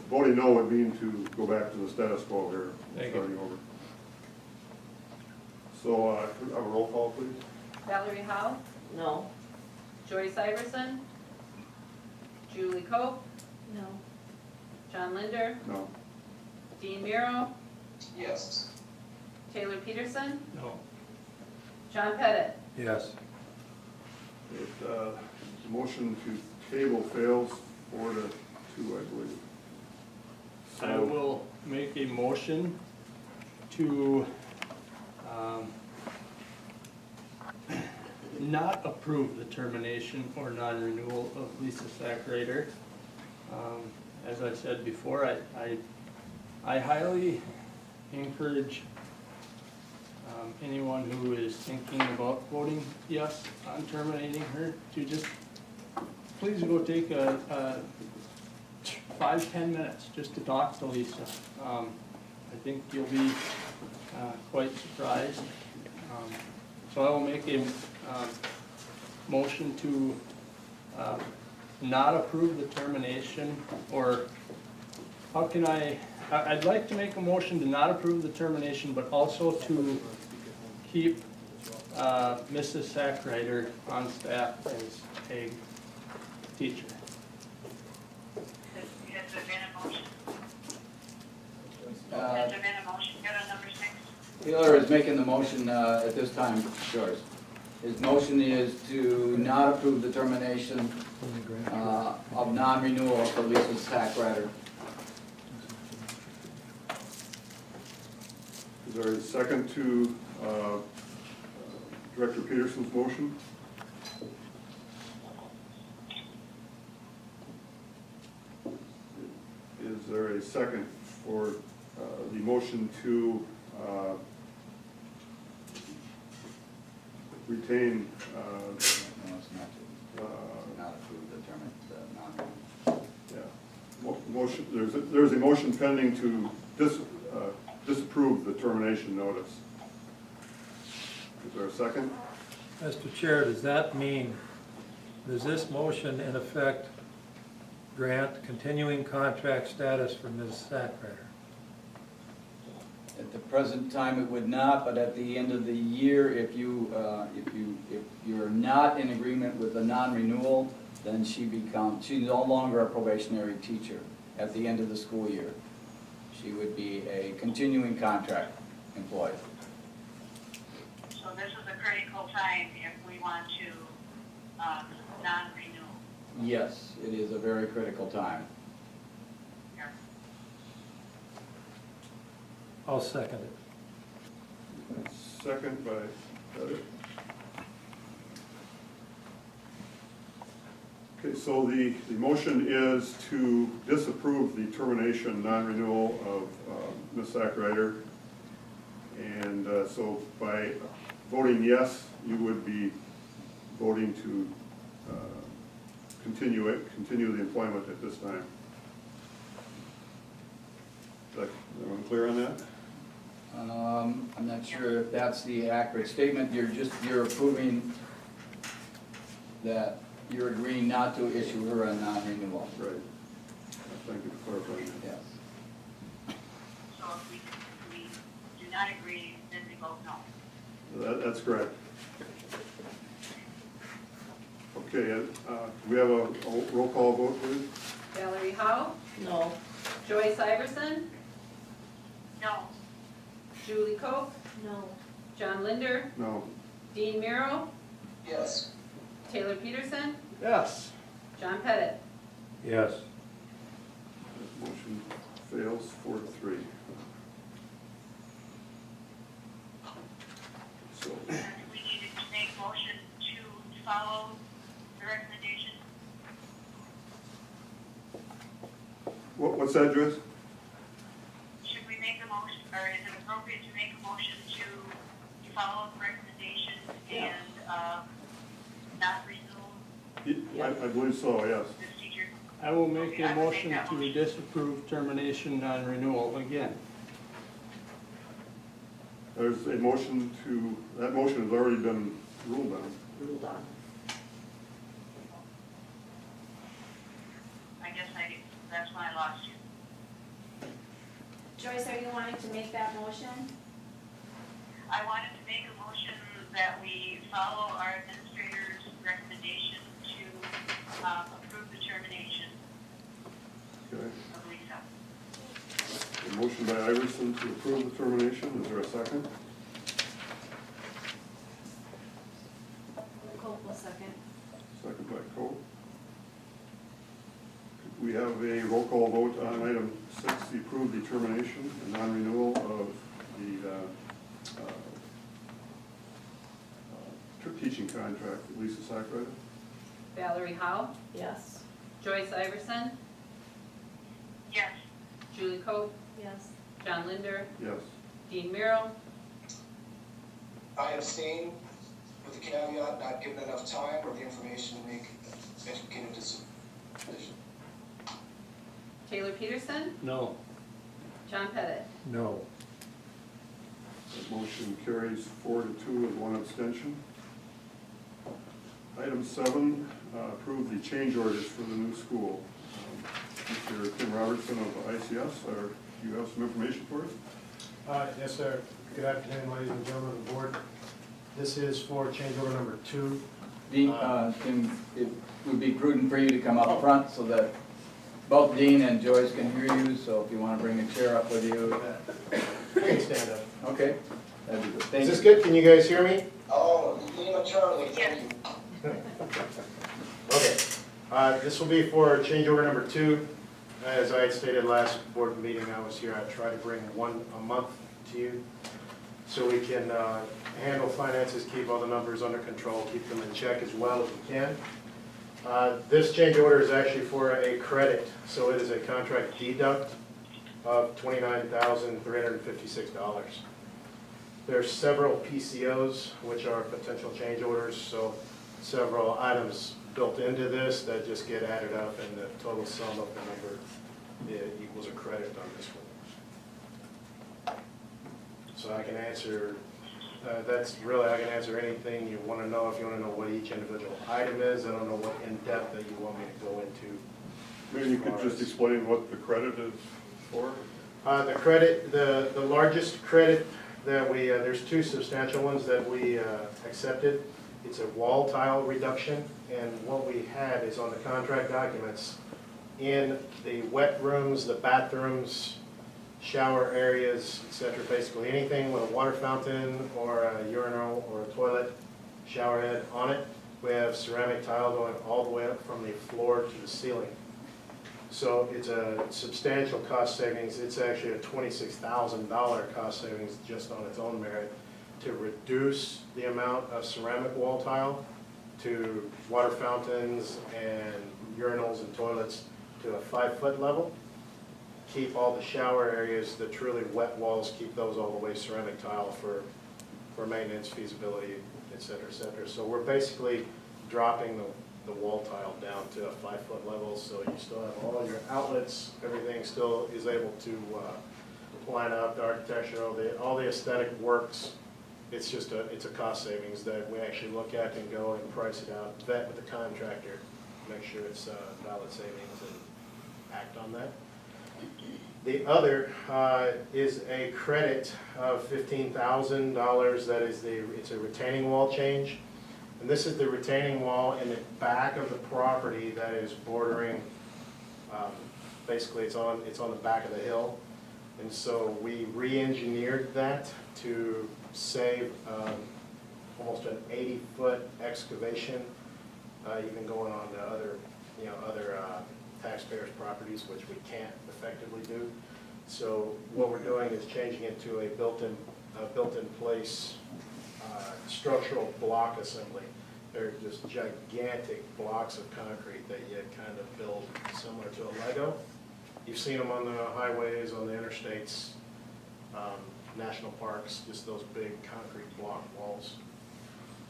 voting no would mean to go back to the status quo here, Thank you. starting over. So, have a roll call, please. Valerie Howe, No? Joyce Iverson, Julie Cope, No. John Linder, No. Dean Miro, Yes. Taylor Peterson, No. John Pettit. Yes. The motion to table fails 4-2, I believe. I will make a motion to, not approve the termination or non-renewal of Lisa Sackrader. As I said before, I highly encourage anyone who is thinking about voting yes on terminating her to just please go take a 5-10 minutes just to talk to Lisa. I think you'll be quite surprised. So I will make a motion to not approve the termination, or how can I'd like to make a motion to not approve the termination, but also to keep Mrs. Sackrader on staff as a teacher. Has there been a motion? Uh, Has there been a motion yet on number 6? Taylor is making the motion at this time, Joyce. His motion is to not approve the termination of non-renewal for Lisa Sackrader. Is there a second to Director Peterson's motion? Is there a second for the motion to retain, No, it's not to, not approve the non-renewal. yeah, motion, there's a motion pending to disapprove the termination notice. Is there a second? Mr. Chair, does that mean, does this motion in effect grant continuing contract status for Ms. Sackrader? At the present time, it would not, but at the end of the year, if you're not in agreement with the non-renewal, then she's no longer a probationary teacher at the end of the school year. She would be a continuing contract employee. So this is a critical time if we want to non-renew. Yes, it is a very critical time. I'll second it. Second by Pettit. Okay, so the motion is to disapprove the termination, non-renewal of Ms. Sackrider. And so by voting yes, you would be voting to continue the employment at this time. Is everyone clear on that? I'm not sure if that's the accurate statement. You're approving that you're agreeing not to issue her a non-renewal. Right. Thank you for clarifying that. Yes. So if we do not agree, then we vote no. That's correct. Okay, we have a roll call vote, please? Valerie Howe, No. Joyce Iverson, No. Julie Cope, No. John Linder, No. Dean Miro, Yes. Taylor Peterson, Yes. John Pettit. Yes. Motion fails 4-3. So, We needed to make motion to follow the recommendation. what's that, Joyce? Should we make a motion, or is it appropriate to make a motion to follow the recommendation and, not renew I believe so, yes. this teacher? I will make Okay, a I will make motion that to motion. disapprove termination non-renewal again. There's a motion that motion has already been ruled on. Ruled on. I guess that's when I lost you. Joyce, are you wanting to make that motion? I wanted to make a motion that we follow our administrator's recommendation to approve the termination Okay. of Lisa. A motion by Iverson to approve the termination. Is there a second? Cope will second. Second by Coe. We have a roll call vote on item 6, to approve the termination and non-renewal of the teaching contract with Lisa Sackrider. Valerie Howe, Yes. Joyce Iverson, Yes. Julie Cope, Yes. John Linder, Yes. Dean Miro, I abstain with the caveat not given enough time or the information to make educated decision. Taylor Peterson, No. John Pettit. No. That motion carries 4-2 with 1 abstention. Item 7, approve the change orders for the new school. Mr. Tim Robertson of ICS, do you have some information for us? Yes, sir. Good afternoon, ladies and gentlemen of the board. This is for change order number 2. Dean, Tim, it would be prudent for you to come up front so that both Dean and Joyce can hear you, so if you want to bring a chair up with you. I can stand up. Okay, that'd be good. Thank Is you. this good? Can you guys hear me? Oh, Lima Charlie, thank you. Okay. This will be for change order number 2. As I had stated last board meeting I was here, I try to bring one a month to you so we can handle finances, keep all the numbers under control, keep them in check as well as we can. This change order is actually for a credit, so it is a contract deduct of $29,356. There's several PCOs, which are potential change orders, so several items built into this that just get added up, and the total sum of the number equals a credit on this one. So I can answer, I can answer anything you want to know. If you want to know what each individual item is, I don't know what in-depth that you want me to go into. Maybe you could just explain what the credit is for? The credit, the largest credit that we, there's 2 substantial ones that we accepted. It's a wall tile reduction, and what we had is on the contract documents, in the wet rooms, the bathrooms, shower areas, etc., basically anything with a water fountain or a urinal or a toilet shower head on it, we have ceramic tile going all the way up from the floor to the ceiling. So it's a substantial cost savings. It's actually a $26,000 cost savings just on its own merit to reduce the amount of ceramic wall tile to water fountains and urinals and toilets to a 5-foot level. Keep all the shower areas, the truly wet walls, keep those all the way ceramic tile for maintenance, feasibility, et cetera, et cetera. So we're basically dropping the wall tile down to a 5-foot level, so you still have all your outlets, everything still is able to line up, the architecture, all the aesthetic works. It's just it's a cost savings that we actually look at and go and price it out, vet with the contractor, make sure it's valid savings and act on that. The other is a credit of $15,000. That is it's a retaining wall change. And this is the retaining wall in the back of the property that is bordering, basically it's on the back of the hill. And so we re-engineered that to save almost an 80-foot excavation, even going on to other taxpayers' properties, which we can't effectively do. So what we're doing is changing it to a built-in place structural block assembly. They're just gigantic blocks of concrete that you kind of build similar to a Lego. You've seen them on the highways, on the interstates, national parks, just those big concrete block walls.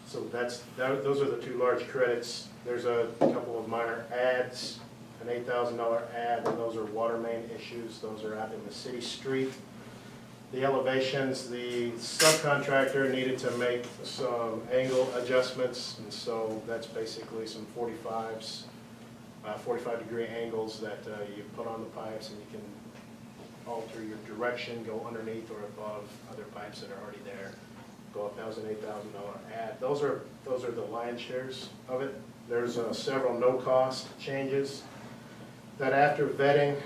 So those are the two large credits. There's a couple of minor adds, an $8,000 ad, and those are water main issues. Those are out in the city street. The elevations, the subcontractor needed to make some angle adjustments, and so that's basically some 45-degree angles that you put on the pipes, and you can alter your direction, go underneath or above other pipes that are already there. Go up. That was an $8,000 ad. Those are the lion's shares of it. There's several no-cost changes that after vetting,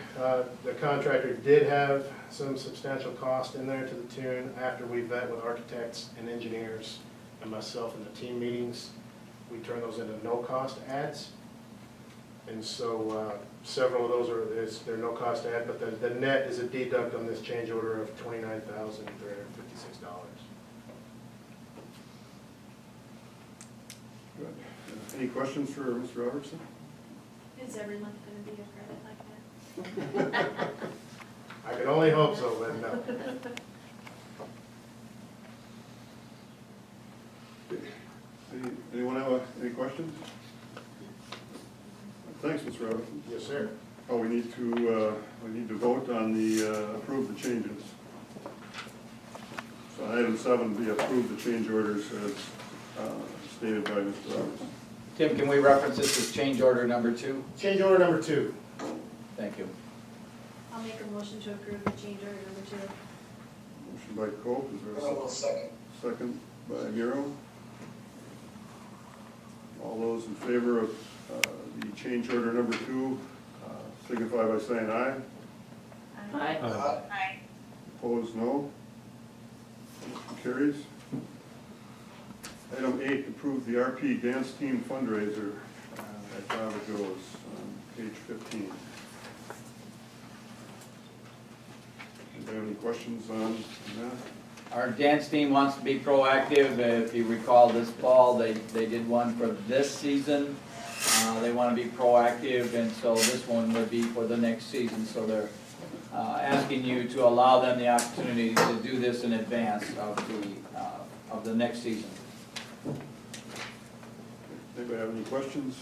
the contractor did have some substantial cost in there to the tune. After we vet with architects and engineers and myself in the team meetings, we turn those into no-cost ads. And so several of those they're no-cost ad, but the net is a deduct on this change order of $29,356. Good. Any questions for Mr. Robertson? Is every month gonna be a credit like that? I can only hope so, but no. Anyone have any questions? Thanks, Mr. Robertson. Yes, sir. Oh, we need to vote on the, approve the changes. So item 7, we approve the change orders as stated by Mr. Robertson. Tim, can we reference this as change order number 2? Change order number 2. Thank you. I'll make a motion to approve the change order number 2. Motion by Cope, is there a Earl will second. second by Miro? All those in favor of the change order number 2, signify by saying aye. Aye. Aye. Opposed, no. Motion carries. Item 8, approve the RP Dance Team fundraiser at Java Goes on page 15. Anybody have any questions on that? Our dance team wants to be proactive. If you recall this fall, they did one for this season. They want to be proactive, and so this one would be for the next season. So they're asking you to allow them the opportunity to do this in advance of the next season. Anybody have any questions?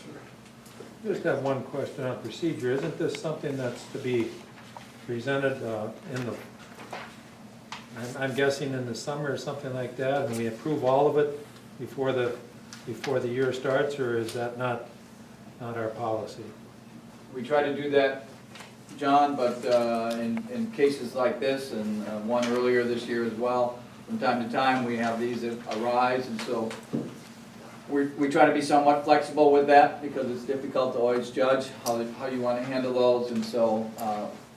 Just have one question on procedure. Isn't this something that's to be presented in the, I'm guessing in the summer or something like that, and we approve all of it before the year starts, or is that not our policy? We try to do that, John, but in cases like this, and one earlier this year as well, from time to time, we have these that arise, and so we try to be somewhat flexible with that, because it's difficult to always judge how you want to handle those, and so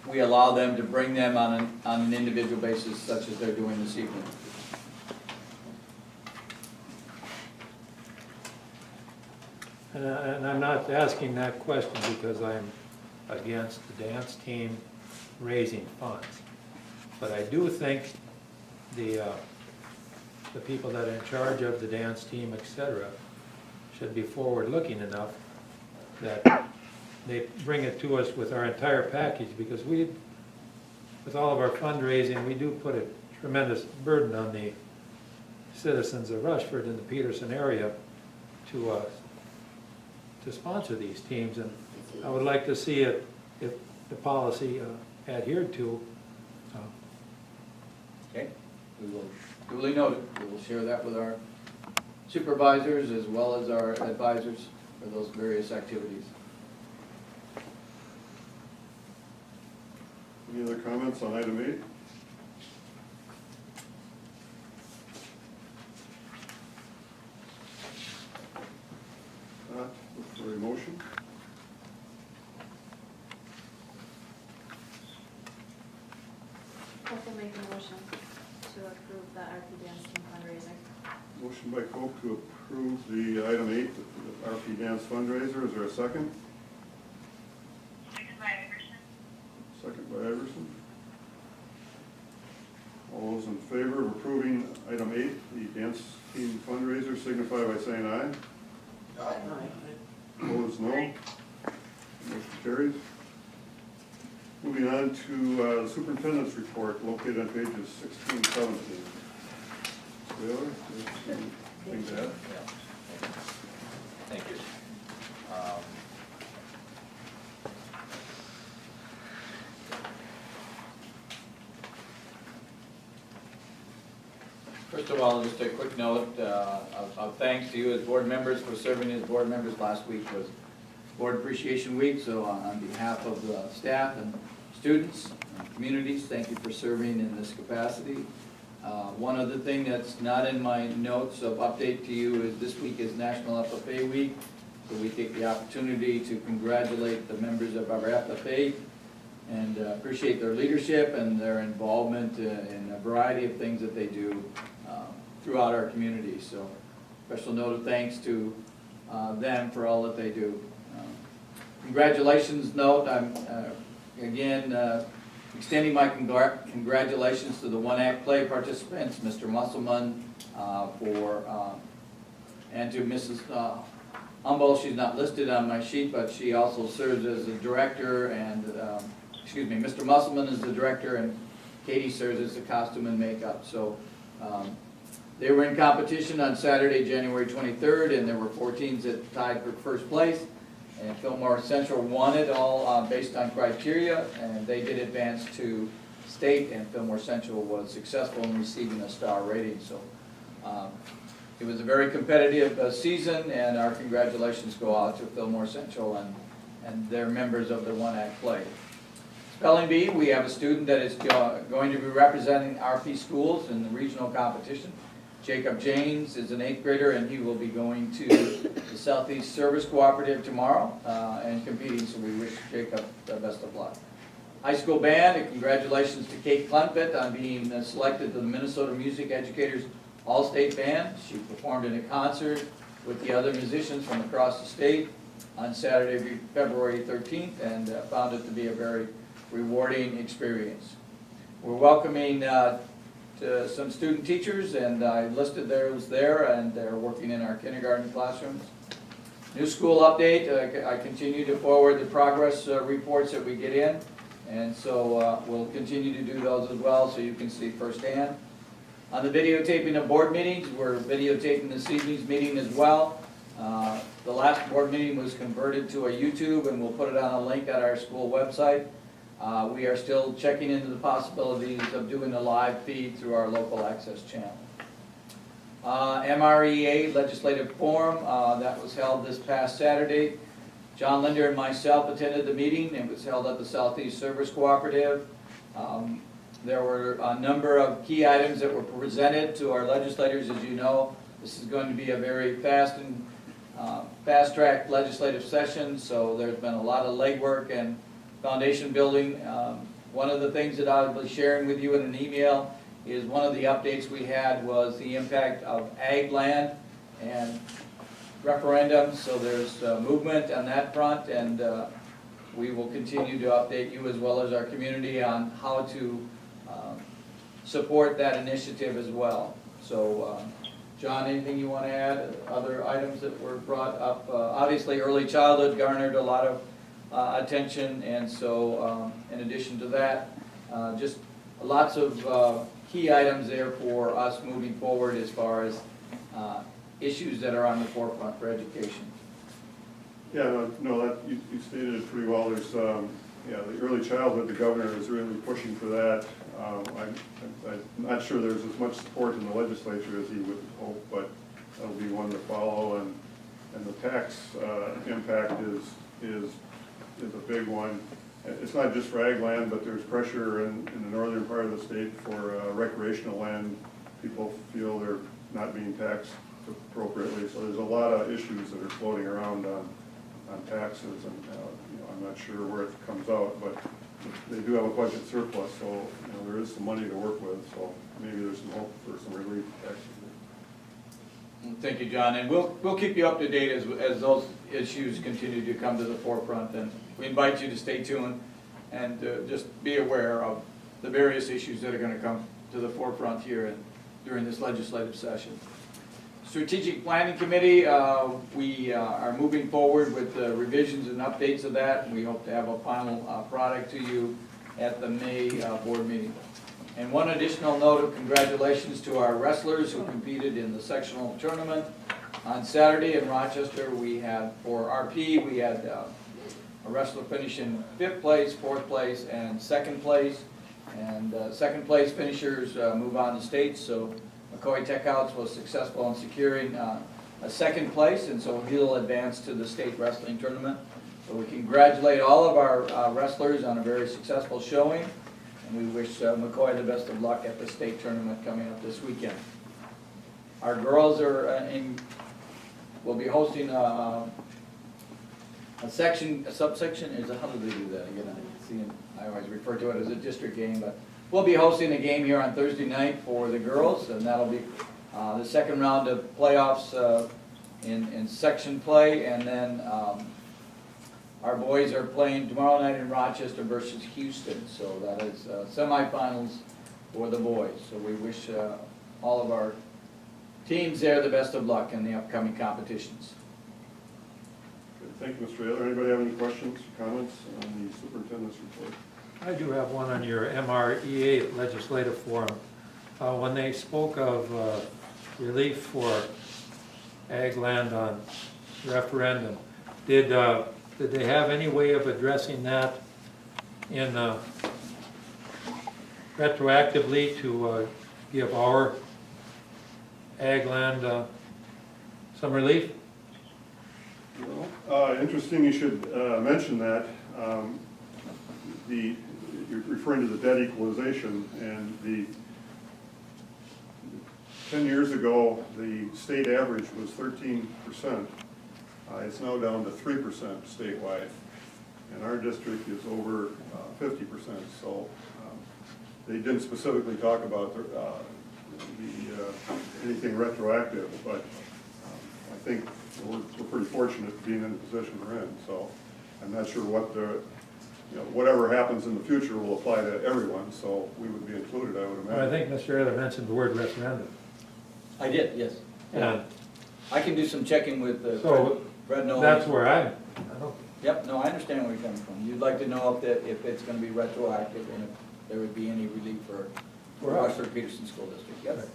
we allow them to bring them on an individual basis, such as they're doing this evening. And I'm not asking that question because I'm against the dance team raising funds. But I do think the people that are in charge of the dance team, et cetera, should be forward-looking enough that they bring it to us with our entire package, because we, with all of our fundraising, we do put a tremendous burden on the citizens of Rushford and the Peterson area to sponsor these teams, and I would like to see it, if the policy adhered to. Okay, we will duly note it. We will share that with our supervisors as well as our advisors for those various activities. Any other comments on item 8? Not, look for a motion. Hope will make a motion to approve the RP Dance Team fundraiser. Motion by Coke to approve the item 8, the RP Dance fundraiser. Is there a second? Second by Iverson. Second by Iverson. All those in favor of approving item 8, the dance team fundraiser, signify by saying aye. Aye. Opposed, no. Motion carries. Moving on to the superintendent's report located on pages 16 and 17. Taylor, anything to add? Thank you. First of all, just a quick note of thanks to you as board members for serving as board members. Last week was Board Appreciation Week, so on behalf of the staff and students and communities, thank you for serving in this capacity. One other thing that's not in my notes of update to you is this week is National FFA Week, so we take the opportunity to congratulate the members of our FFA and appreciate their leadership and their involvement in a variety of things that they do throughout our community. So special note of thanks to them for all that they do. Congratulations note, I'm again extending my congratulations to the One Act Play participants, Mr. Musselman and to Mrs. Humboldt. She's not listed on my sheet, but she also serves as the director, and excuse me, Mr. Musselman is the director and Katie serves as the costume and makeup. So they were in competition on Saturday, January 23rd, and there were 4 teams that tied for first place. And Fillmore Central won it all based on criteria, and they did advance to state, and Fillmore Central was successful in receiving a star rating. So it was a very competitive season, and our congratulations go out to Fillmore Central and their members of the One Act Play. Spelling Bee, we have a student that is going to be representing RP schools in the regional competition. Jacob James is an 8th grader, and he will be going to the Southeast Service Cooperative tomorrow and competing, so we wish Jacob the best of luck. High school band, and congratulations to Kate Kluntvedt on being selected to the Minnesota Music Educators All-State Band. She performed in a concert with the other musicians from across the state on Saturday, February 13th, and found it to be a very rewarding experience. We're welcoming some student teachers, and I listed those there, and they're working in our kindergarten classrooms. New school update, I continue to forward the progress reports that we get in, and so we'll continue to do those as well so you can see firsthand. On the videotaping of board meetings, we're videotaping this evening's meeting as well. The last board meeting was converted to a YouTube, and we'll put it on a link at our school website. We are still checking into the possibilities of doing a live feed through our local access channel. MREA Legislative Forum, that was held this past Saturday. John Linder and myself attended the meeting. It was held at the Southeast Service Cooperative. There were a number of key items that were presented to our legislators. As you know, this is going to be a very fast-track legislative session, so there's been a lot of legwork and foundation building. One of the things that I'll be sharing with you in an email is one of the updates we had was the impact of ag land and referendums. So there's movement on that front, and we will continue to update you as well as our community on how to support that initiative as well. So, John, anything you want to add? Other items that were brought up? Obviously, early childhood garnered a lot of attention, and so in addition to that, just lots of key items there for us moving forward as far as issues that are on the forefront for education. Yeah, no, that, you stated it pretty well. There's, yeah, the early childhood, the governor is really pushing for that. I'm not sure there's as much support in the legislature as he would hope, but that'll be one to follow. And the tax impact is a big one. It's not just for ag land, but there's pressure in the northern part of the state for recreational land. People feel they're not being taxed appropriately, so there's a lot of issues that are floating around on taxes, and you know, I'm not sure where it comes out, but they do have a budget surplus, so you know, there is some money to work with, so maybe there's some hope for some relief taxes. Thank you, John, and we'll keep you up to date as those issues continue to come to the forefront, and we invite you to stay tuned and just be aware of the various issues that are going to come to the forefront here during this legislative session. Strategic Planning Committee, we are moving forward with the revisions and updates of that, and we hope to have a final product to you at the May board meeting. And one additional note of congratulations to our wrestlers who competed in the sectional tournament on Saturday in Rochester. We had, for RP, we had a wrestler finish in 5th place, 4th place, and 2nd place. And 2nd place finishers move on to state, so McCoy Tech Outs was successful in securing a 2nd place, and so he'll advance to the state wrestling tournament. So we congratulate all of our wrestlers on a very successful showing, and we wish McCoy the best of luck at the state tournament coming up this weekend. Our girls are will be hosting a subsection, how do they do that again? I always refer to it as a district game, but we'll be hosting a game here on Thursday night for the girls, and that'll be the 2nd round of playoffs in section play, and then our boys are playing tomorrow night in Rochester versus Houston, so that is semifinals for the boys. So we wish all of our teams there the best of luck in the upcoming competitions. Good. Thank you, Mr. Ayler. Anybody have any questions, comments on the superintendent's report? I do have one on your MREA legislative forum. When they spoke of relief for ag land on referendum, did they have any way of addressing that in retroactively to give our ag land some relief? Well, interesting you should mention that. You're referring to the debt equalization, and 10 years ago, the state average was 13%. It's now down to 3% statewide, and our district is over 50%. So they didn't specifically talk about anything retroactive, but I think we're pretty fortunate being in the position we're in. So I'm not sure what whatever happens in the future will apply to everyone, so we would be included, I would imagine. Well, I think Mr. Ayler mentioned the word referendum. I did, yes. And I can do some checking with so Fred Nolan. that's where I don't. Yep, no, I understand where you're coming from. You'd like to know if it's going to be retroactive and if there would be any relief for Westford Peterson School District. Yep.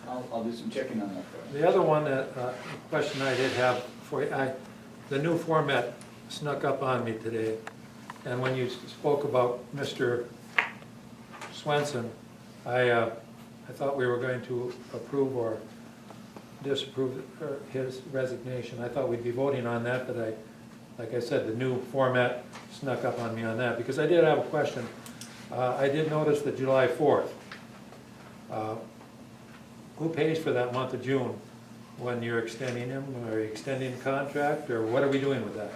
I'll do some checking on that for you. The other one, question I did have for you, the new format snuck up on me today, and when you spoke about Mr. Swenson, I thought we were going to approve or disapprove his resignation. I thought we'd be voting on that, but like I said, the new format snuck up on me on that, because I did have a question. I did notice that July 4th, who pays for that month of June when you're extending him? Are you extending the contract, or what are we doing with that?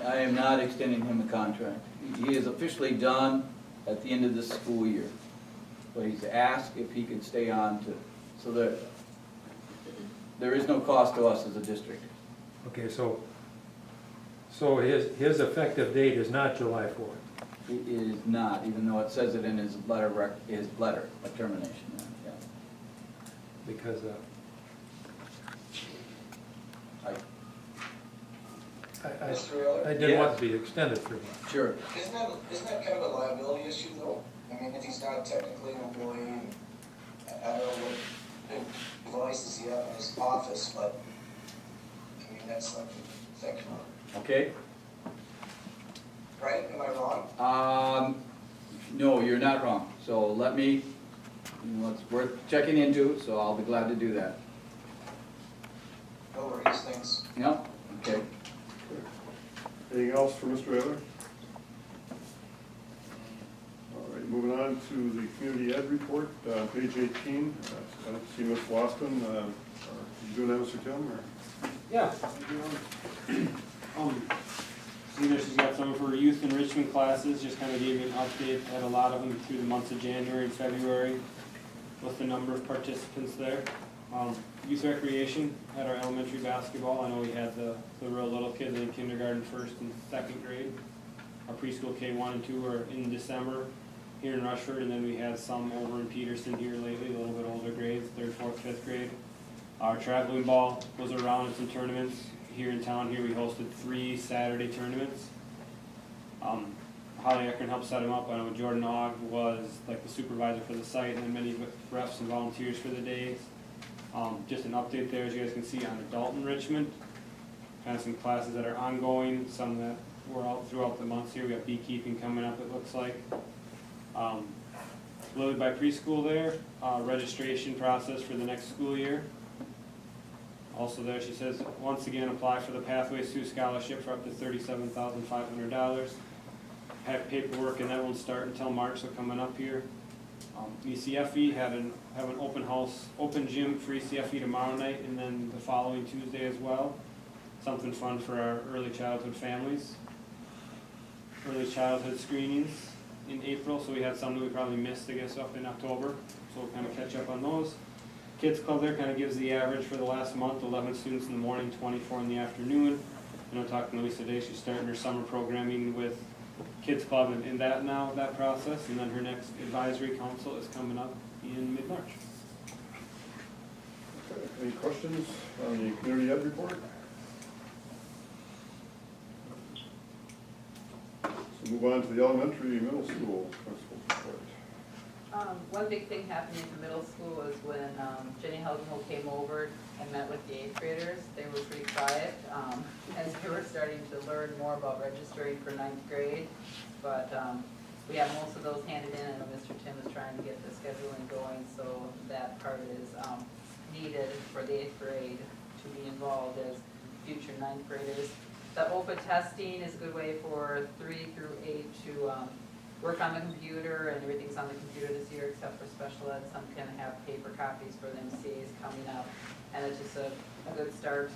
I am not extending him a contract. He is officially done at the end of this school year. But he's asked if he could stay on so that there is no cost to us as a district. Okay, so So his effective date is not July 4th. It is not, even though it says it in his letter of termination, yeah. Because Mr. Miller? I didn't want it to be extended for him. Sure. Isn't that kind of a liability issue though? I mean, if he's not technically an employee, and I don't know what devices he has in his office, but, I mean, that's something to think about. Okay. Right? Am I wrong? No, you're not wrong. So let me, it's worth checking into, so I'll be glad to do that. No worries, thanks. No? Okay. Anything else for Mr. Ayler? All right, moving on to the community ed report, page 18. I don't see Ms. Waston. Are you doing that, Mr. Tim, or? Yeah. See there, she's got some of her youth enrichment classes, just kind of gave you an update, had a lot of them through the months of January and February with the number of participants there. Youth recreation had our elementary basketball. I know we had the real little kids in kindergarten, first and second grade. Our preschool K1 and 2 are in December here in Rushford, and then we had some over in Peterson here lately, a little bit older grades, 3rd, 4th, 5th grade. Our traveling ball was around in some tournaments. Here in town here, we hosted 3 Saturday tournaments. Holly Eckern helped set them up. I know Jordan Ogg was like the supervisor for the site, and then many refs and volunteers for the days. Just an update there, as you guys can see, on adult enrichment. Kind of some classes that are ongoing, some that were out throughout the months here. We got beekeeping coming up, it looks like. Lily by Preschool there, registration process for the next school year. Also there, she says, once again, apply for the Pathways to Scholarship for up to $37,500. Have paperwork, and that won't start until March, so coming up here. ECFE have an open house, open gym for ECFE tomorrow night, and then the following Tuesday as well. Something fun for our early childhood families. Early childhood screenings in April, so we had some that we probably missed, I guess, up in October. So we'll kind of catch up on those. Kids Club there kind of gives the average for the last month, 11 students in the morning, 24 in the afternoon. I know talking to Lisa today, she's starting her summer programming with Kids Club in that now, that process, and then her next advisory council is coming up in mid-March. Okay, any questions on the community ed report? So move on to the elementary, middle school principal report. One big thing happening at the middle school was when Jenny Helgenholz came over and met with the 8th graders. They were pretty quiet as they were starting to learn more about registering for 9th grade. But we have most of those handed in. I know Mr. Tim is trying to get the scheduling going, so that part is needed for the 8th grade to be involved as future 9th graders. The OPA testing is a good way for 3 through 8 to work on the computer, and everything's on the computer this year except for special ed. Some can have paper copies for the MCAs coming up, and it's just a good start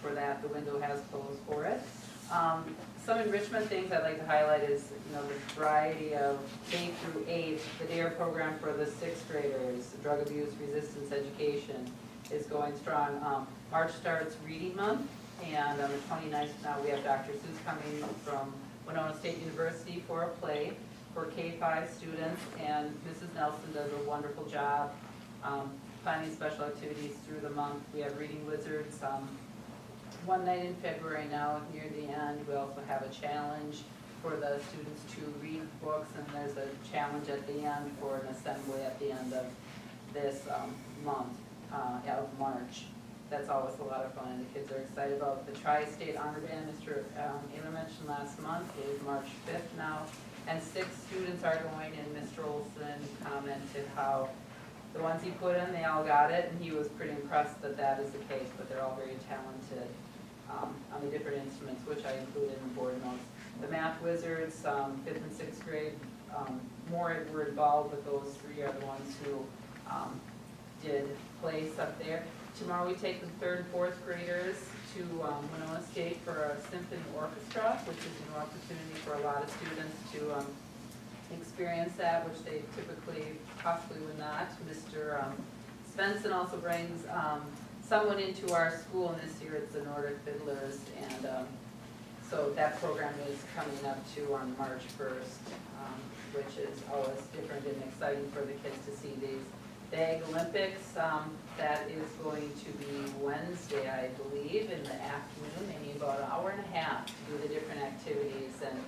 for that. The window has closed for it. Some enrichment things I'd like to highlight is, the variety of K through 8, the DARE program for the 6th graders, drug abuse resistance education is going strong. March starts reading month, and on the 29th now we have Dr. Seuss coming from Winona State University for a play for K-5 students, and Mrs. Nelson does a wonderful job planning special activities through the month. We have Reading Wizards one night in February now near the end. We also have a challenge for the students to read books, and there's a challenge at the end for an assembly at the end of this month of March. That's always a lot of fun, and the kids are excited about. The Tri-State Honor Band, Mr. Ayler mentioned last month, is March 5th now, and 6 students are going, and Mr. Olson commented how the ones he put in, they all got it, and he was pretty impressed that that is the case, but they're all very talented on the different instruments, which I included in board notes. The Math Wizards, 5th and 6th grade, more were involved, but those 3 are the ones who did place up there. Tomorrow we take the 3rd and 4th graders to Winona State for a symphony orchestra, which is an opportunity for a lot of students to experience that, which they typically possibly would not. Mr. Svensson also brings someone into our school, and this year it's the Nordic Fiddlers, and So that program is coming up too on March 1st, which is always different and exciting for the kids to see these. The Ag Olympics, that is going to be Wednesday, I believe, in the afternoon, maybe about an hour and a half to do the different activities. And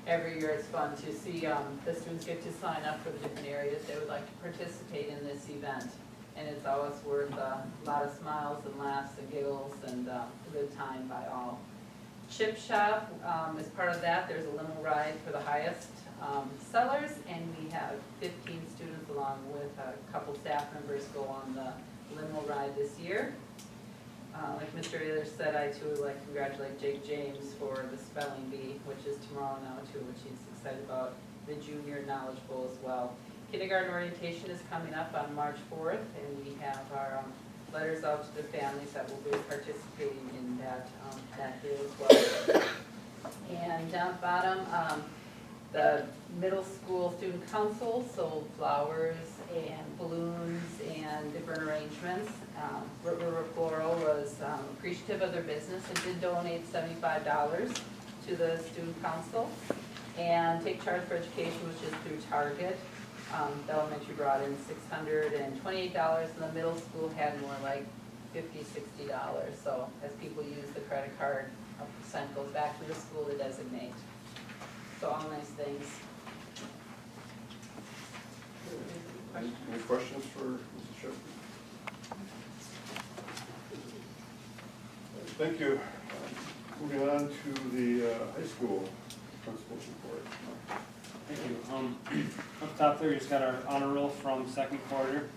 every year it's fun to see the students get to sign up for the different areas they would like to participate in this event. And it's always worth a lot of smiles and laughs and giggles and a good time by all. Chip Shop, as part of that, there's a limo ride for the highest sellers, and we have 15 students along with a couple staff members go on the limo ride this year. Like Mr. Ayler said, I too would like to congratulate Jake James for the spelling bee, which is tomorrow now too, which he's excited about. The Junior Knowledge Bowl as well. Kindergarten orientation is coming up on March 4th, and we have our letters out to the families that will be participating in that day as well. And down bottom, the middle school student council sold flowers and balloons and different arrangements. River Floral was appreciative of their business and did donate $75 to the student council. And Take Charge for Education, which is through Target. The elementary brought in $628, and the middle school had more like $50, $60. So as people use the credit card, a percent goes back to the school to designate. So all nice things. Any questions for Mrs. Shepard? Thank you. Moving on to the high school principal's report. Thank you. Up top there, we just got our honor roll from second quarter.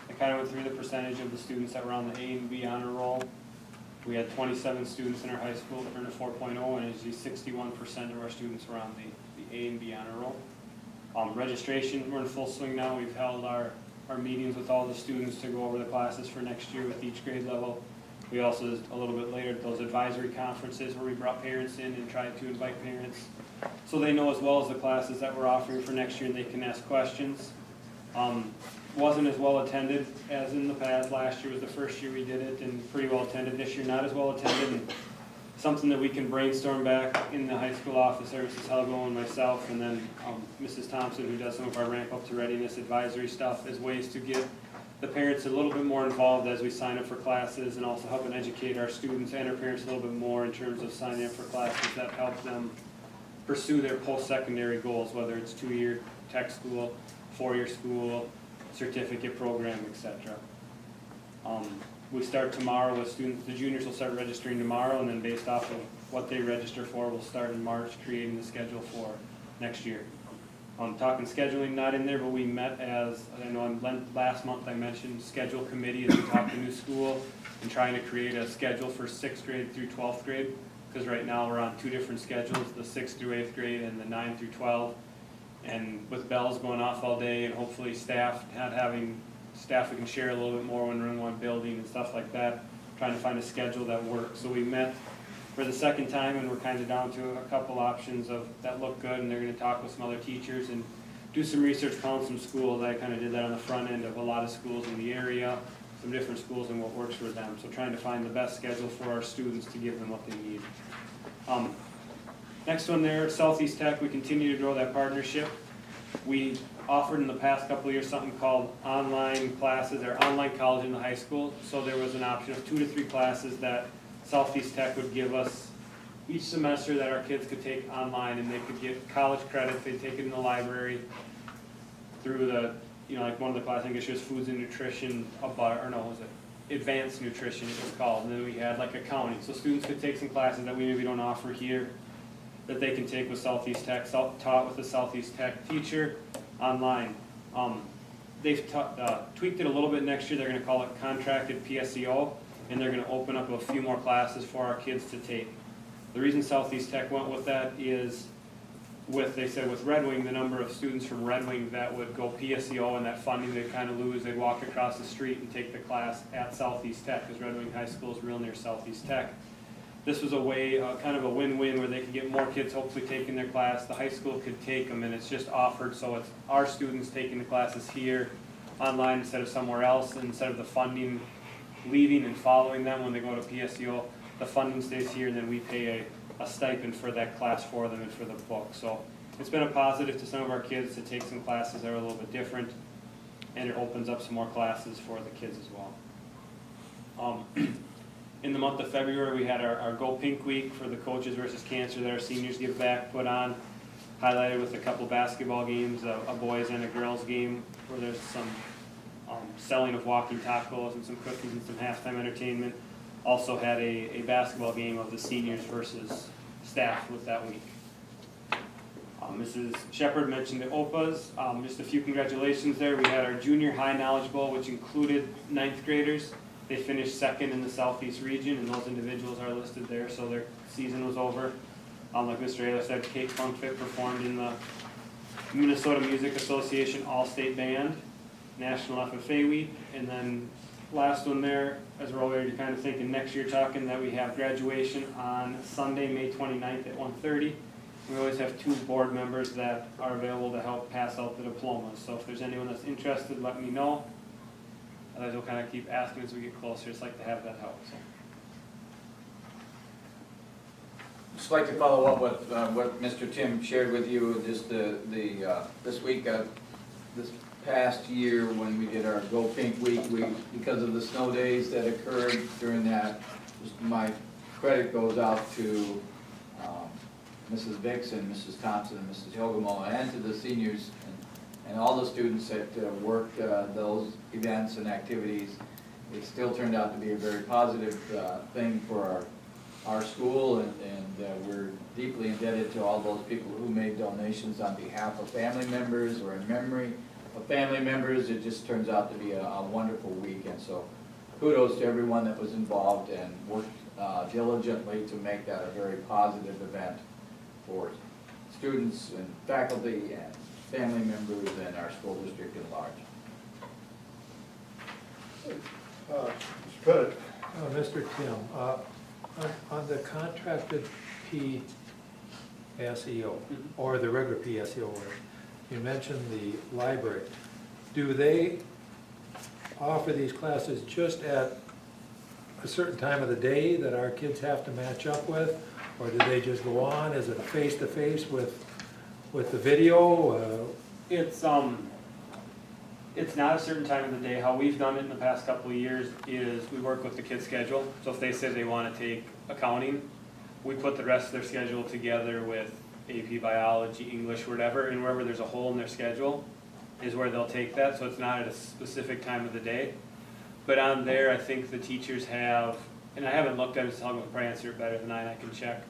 I kind of went through the percentage of the students that were on the A and B honor roll. We had 27 students in our high school that earned a 4.0, and as you see, 61% of our students were on the A and B honor roll. Registration, we're in full swing now. We've held our meetings with all the students to go over the classes for next year with each grade level. We also, a little bit later, those advisory conferences where we brought parents in and tried to invite parents so they know as well as the classes that we're offering for next year and they can ask questions. Wasn't as well attended as in the past. Last year was the first year we did it and pretty well attended. This year not as well attended, and something that we can brainstorm back in the high school office there, Mrs. Helgo and myself, and then Mrs. Thompson, who does some of our ramp up to readiness advisory stuff, as ways to get the parents a little bit more involved as we sign up for classes, and also help and educate our students and our parents a little bit more in terms of signing up for classes that help them pursue their post-secondary goals, whether it's 2-year tech school, 4-year school, certificate program, etc. We start tomorrow with students. The juniors will start registering tomorrow, and then based off of what they register for, we'll start in March creating the schedule for next year. Talking scheduling, not in there, but we met as, I know last month I mentioned schedule committee as we talked to new school and trying to create a schedule for 6th grade through 12th grade, because right now we're on 2 different schedules, the 6th through 8th grade and the 9th through 12th. And with bells going off all day and hopefully staff, not having staff we can share a little bit more when we're in one building and stuff like that, trying to find a schedule that works. So we met for the second time, and we're kind of down to a couple options of that look good, and they're going to talk with some other teachers and do some research, call some schools. I kind of did that on the front end of a lot of schools in the area, some different schools and what works for them. So trying to find the best schedule for our students to give them what they need. Next one there, Southeast Tech, we continue to grow that partnership. We offered in the past couple of years something called online classes, or online college in the high school. So there was an option of 2 to 3 classes that Southeast Tech would give us each semester that our kids could take online, and they could get college credits. They'd take it in the library through the, like one of the classes, I think it was Foods and Nutrition, Advanced Nutrition it was called. And then we had like accounting. So students could take some classes that we maybe don't offer here that they can take with Southeast Tech, taught with a Southeast Tech teacher online. They've tweaked it a little bit next year. They're going to call it contracted PSEO, and they're going to open up a few more classes for our kids to take. The reason Southeast Tech went with that is they said with Red Wing, the number of students from Red Wing that would go PSEO and that funding they'd kind of lose, they'd walk across the street and take the class at Southeast Tech, because Red Wing High School is real near Southeast Tech. This was a way, kind of a win-win, where they could get more kids hopefully taking their class. The high school could take them, and it's just offered so it's our students taking the classes here online instead of somewhere else, and instead of the funding leaving and following them when they go to PSEO, the funding stays here, and then we pay a stipend for that class for them and for the book. So it's been a positive to some of our kids to take some classes that are a little bit different, and it opens up some more classes for the kids as well. In the month of February, we had our Go Pink Week for the Coaches versus Cancer that our seniors give back put on, highlighted with a couple basketball games, a boys and a girls game, where there's some selling of walking tacos and some cookies and some halftime entertainment. Also had a basketball game of the seniors versus staff with that week. Mrs. Shepherd mentioned the OPAs. Just a few congratulations there. We had our junior high knowledge bowl, which included 9th graders. They finished second in the southeast region, and those individuals are listed there, so their season was over. Like Mr. Ayler said, Kate Funkfit performed in the Minnesota Music Association All-State Band, National FFA Week, and then last one there, as we're already kind of thinking next year, talking that we have graduation on Sunday, May 29th at 1:30. We always have 2 board members that are available to help pass out the diplomas, so if there's anyone that's interested, let me know. Otherwise, we'll kind of keep asking as we get closer. Just like to have that help. So. Just like to follow up with what Mr. Tim shared with you just this week, this past year when we did our Go Pink Week, because of the snow days that occurred during that, just my credit goes out to Mrs. Vixen, Mrs. Thompson, and Mrs. Hilgamo, and to the seniors and all the students that worked those events and activities. It still turned out to be a very positive thing for our school, and we're deeply indebted to all those people who made donations on behalf of family members or in memory of family members. It just turns out to be a wonderful week, and so kudos to everyone that was involved and worked diligently to make that a very positive event for students and faculty and family members and our school district at large. Mr. Pettit. Mr. Tim, on the contracted PSEO, or the regular PSEO, you mentioned the library. Do they offer these classes just at a certain time of the day that our kids have to match up with? Or do they just go on? Is it a face-to-face with the video? It's not a certain time of the day. How we've done it in the past couple of years is we work with the kids' schedule. So if they say they want to take accounting, we put the rest of their schedule together with AP Biology, English, whatever, and wherever there's a hole in their schedule is where they'll take that. So it's not at a specific time of the day. But on there, I think the teachers have, and I haven't looked at it, so I'll probably answer it better than I can check.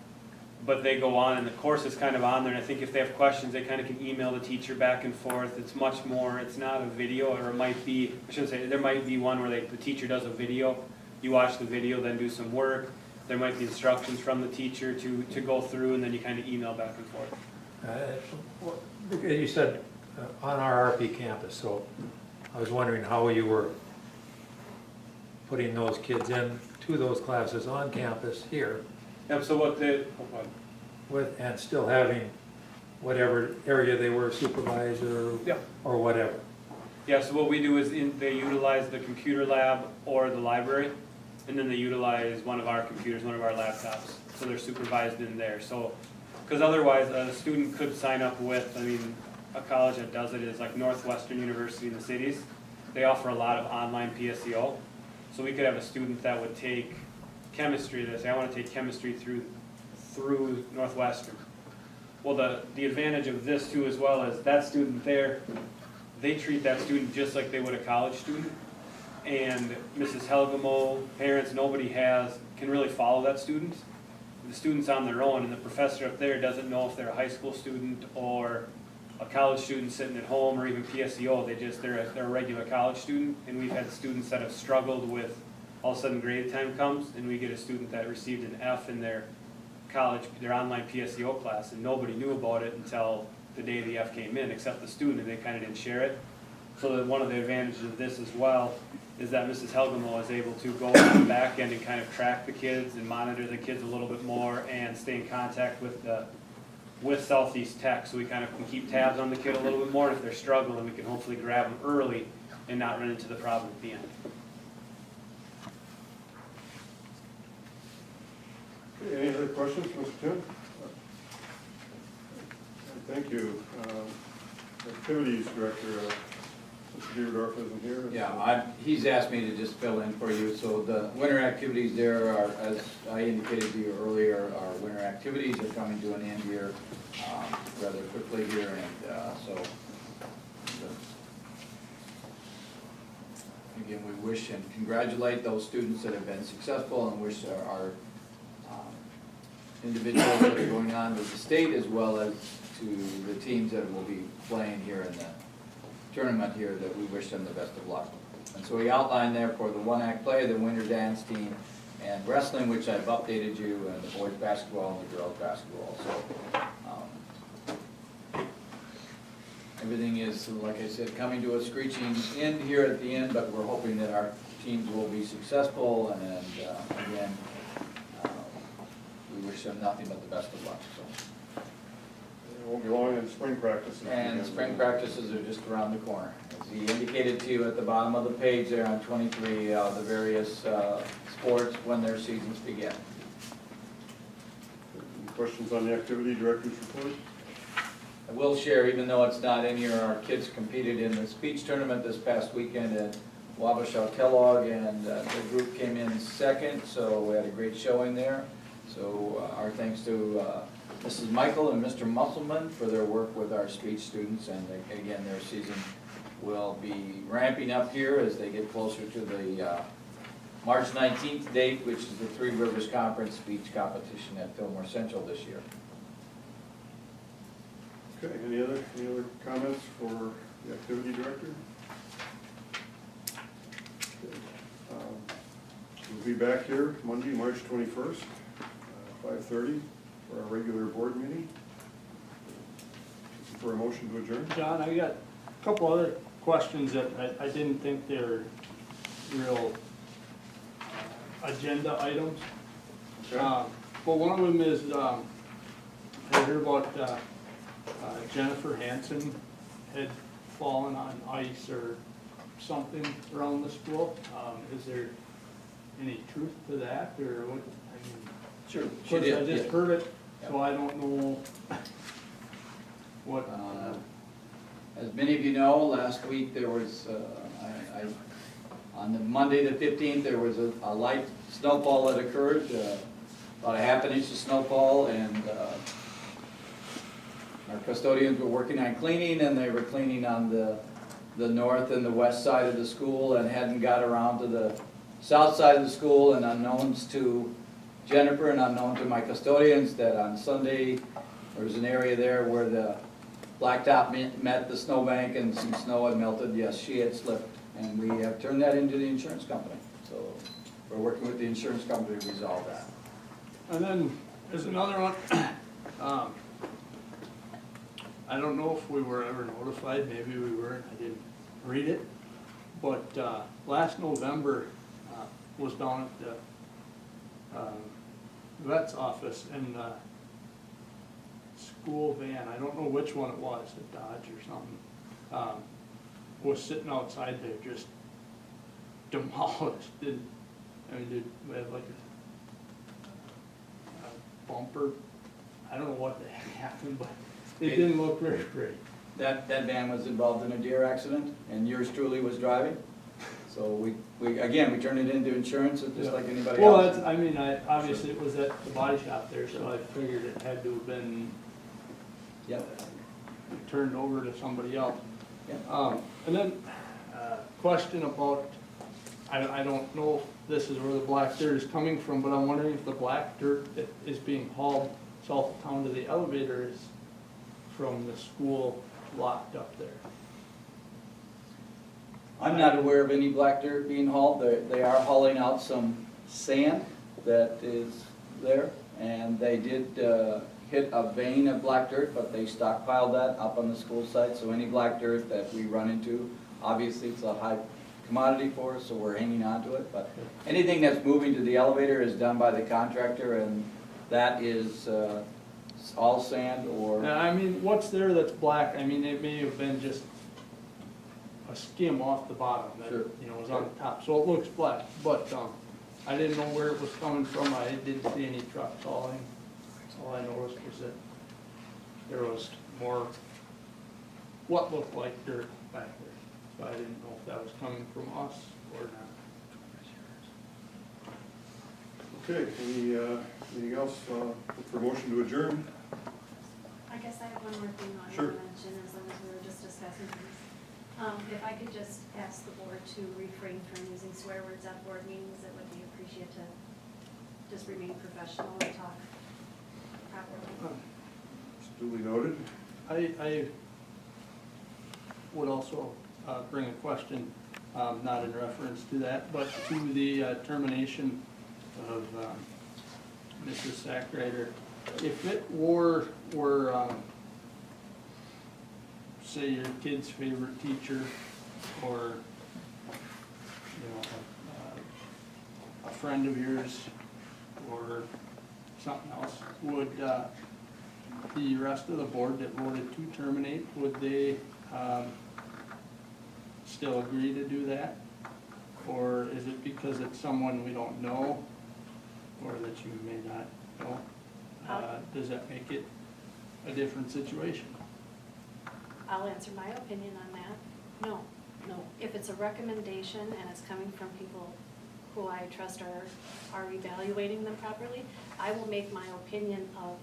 But they go on, and the course is kind of on there, and I think if they have questions, they kind of can email the teacher back and forth. It's much more, it's not a video, or it might be, I shouldn't say, there might be one where the teacher does a video, you watch the video, then do some work. There might be instructions from the teacher to go through, and then you kind of email back and forth. You said on our RP campus, so I was wondering how you were putting those kids in to those classes on campus here. Yep, so what the, And still having whatever area they were, supervisor or whatever. Yeah, so what we do is they utilize the computer lab or the library, and then they utilize one of our computers, one of our laptops, so they're supervised in there. So, because otherwise a student could sign up with, a college that does it is like Northwestern University in the cities. They offer a lot of online PSEO. So we could have a student that would take chemistry, they say, I want to take chemistry through Northwestern. Well, the advantage of this too as well is that student there, they treat that student just like they would a college student. And Mrs. Helgamo, parents, nobody can really follow that student. The student's on their own, and the professor up there doesn't know if they're a high school student or a college student sitting at home or even PSEO. They're a regular college student, and we've had students that have struggled with, all of a sudden grade time comes, and we get a student that received an F in their online PSEO class, and nobody knew about it until the day the F came in, except the student, and they kind of didn't share it. So that one of the advantages of this as well is that Mrs. Helgamo is able to go on the back end and kind of track the kids and monitor the kids a little bit more and stay in contact with Southeast Tech, so we kind of can keep tabs on the kid a little bit more, and if they're struggling, we can hopefully grab them early and not run into the problem at the end. Any other questions questions, Mr. Tim? Thank you. Activities Director, Mr. Beaverdorf isn't here. Yeah, he's asked me to just fill in for you, so the winter activities there are, as I indicated to you earlier, our winter activities are coming to an end here, rather quickly here, and, so. Again, we wish and congratulate those students that have been successful, and wish our individuals that are going on with the state, as well as to the teams that will be playing here in the tournament here, that we wish them the best of luck. And so we outlined there for the one-act play, the winter dance team, and wrestling, which I've updated you, and the boys basketball and the girls basketball. So everything is, like I said, coming to a screeching end here at the end, but we're hoping that our teams will be successful, and again, we wish them nothing but the best of luck. So. It won't be long in spring practices. And spring practices are just around the corner. As he indicated to you at the bottom of the page there on 23, the various sports when their seasons begin. Any questions on the activity director's report? I will share, even though it's not in here, our kids competed in the speech tournament this past weekend at Wabasha Kellogg, and the group came in second, so we had a great showing there. So our thanks to Mrs. Michael and Mr. Musselman for their work with our speech students, and again, their season will be ramping up here as they get closer to the March 19th date, which is the Three Rivers Conference speech competition at Fillmore Central this year. Okay, any other comments for the activity director? Okay. We'll be back here Monday, March 21st, 5:30 for our regular board meeting. For a motion to adjourn? John, I got a couple other questions that I didn't think they're real agenda items. Okay. But one of them is, I heard about Jennifer Hansen had fallen on ice or something around the school. Is there any truth to that, or what? I mean, Sure. of course, I just heard it, so Yep. I don't know what. As many of you know, last week there was, on the Monday the 15th, there was a light snowfall that occurred, about a half an inch of snowfall, and our custodians were working on cleaning, and they were cleaning on the north and the west side of the school, and hadn't got around to the south side of the school, and unknowns to Jennifer and unknown to my custodians, that on Sunday, there was an area there where the blacktop met the snowbank and some snow had melted. Yes, she had slipped, and we have turned that into the insurance company. So we're working with the insurance company to resolve that. And then there's another one. I don't know if we were ever notified, maybe we weren't, I didn't read it. But last November was down at the vet's office, and school van, I don't know which one it was, a Dodge or something, was sitting outside there just demolished. Did we have like a bumper? I don't know what the heck happened, but it didn't look very great. That van was involved in a deer accident, and yours truly was driving. So we turned it into insurance, just like anybody Well, else. that's, I mean, obviously it was at the body shop there, so I figured it had to have been Yep. turned over to somebody else. Yep. And then, question about, I don't know if this is where the black dirt is coming from, but I'm wondering if the black dirt that is being hauled south of town to the elevator is from the school locked up there. I'm not aware of any black dirt being hauled. They are hauling out some sand that is there, and they did hit a vein of black dirt, but they stockpiled that up on the school site. So any black dirt that we run into, obviously it's a high commodity for us, so we're hanging on to it. But anything that's moving to the elevator is done by the contractor, and that is all sand or... Now, I mean, what's there that's black? I mean, it may have been just a skim off the bottom that, Sure. was on the top, so it looks black, but, I didn't know where it was coming from. I didn't see any trucks hauling. All I noticed was that there was more what looked like dirt back there. So I didn't know if that was coming from us or not. Okay, anything else for motion to adjourn? I guess I have one more thing I Sure. want to mention as long as we were just discussing things. If I could just ask the board to refrain from using swear words at board meetings, it would be appreciated. Just remain professional and talk properly. It's duly noted. I would also bring a question, not in reference to that, but to the termination of Mrs. Sackrider. If it were say your kid's favorite teacher, or, you know, a friend of yours, or something else, would the rest of the board that voted to terminate, would they still agree to do that? Or is it because it's someone we don't know, or that you may not know? Does that make it a different situation? I'll answer my opinion on that. No. If it's a recommendation and it's coming from people who I trust are evaluating them properly, I will make my opinion of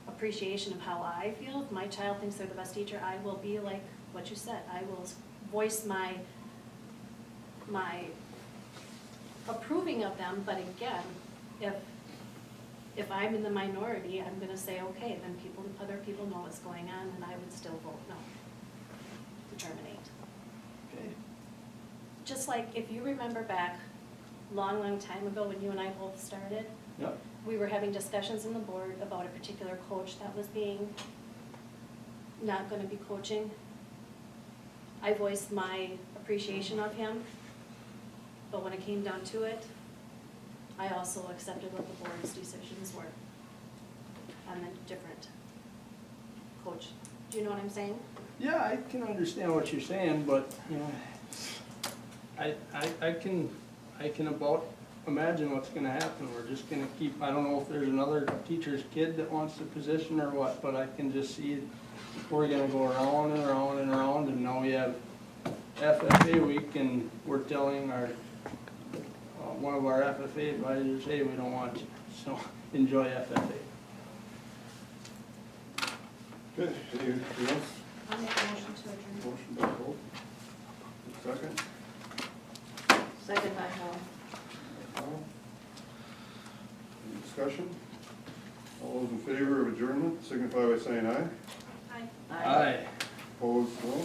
appreciation of how I feel. If my child thinks they're the best teacher, I will be like what you said. I will voice my approving of them, but again, if I'm in the minority, I'm gonna say, okay, then other people know what's going on, and I would still vote no to terminate. Okay. Just like, if you remember back, long time ago, when you and I both started, Yep. we were having discussions in the board about a particular coach that was not gonna be coaching. I voiced my appreciation of him, but when it came down to it, I also accepted what the board's decisions were on the different coach. Do you know what I'm saying? Yeah, I can understand what you're saying, but, you know, I can about imagine what's gonna happen. We're just gonna keep, I don't know if there's another teacher's kid that wants the position or what, but I can just see we're gonna go around and around and around, and now we have FFA week, and we're telling our, one of our FFA advisors, hey, we don't want you, so enjoy FFA. Good, anything else? I'll make a motion to adjourn. Motion by Hope. Second? Second by Hall. Any discussion? All those in favor of adjournment signify by saying aye. Aye. Aye. Opposed, no.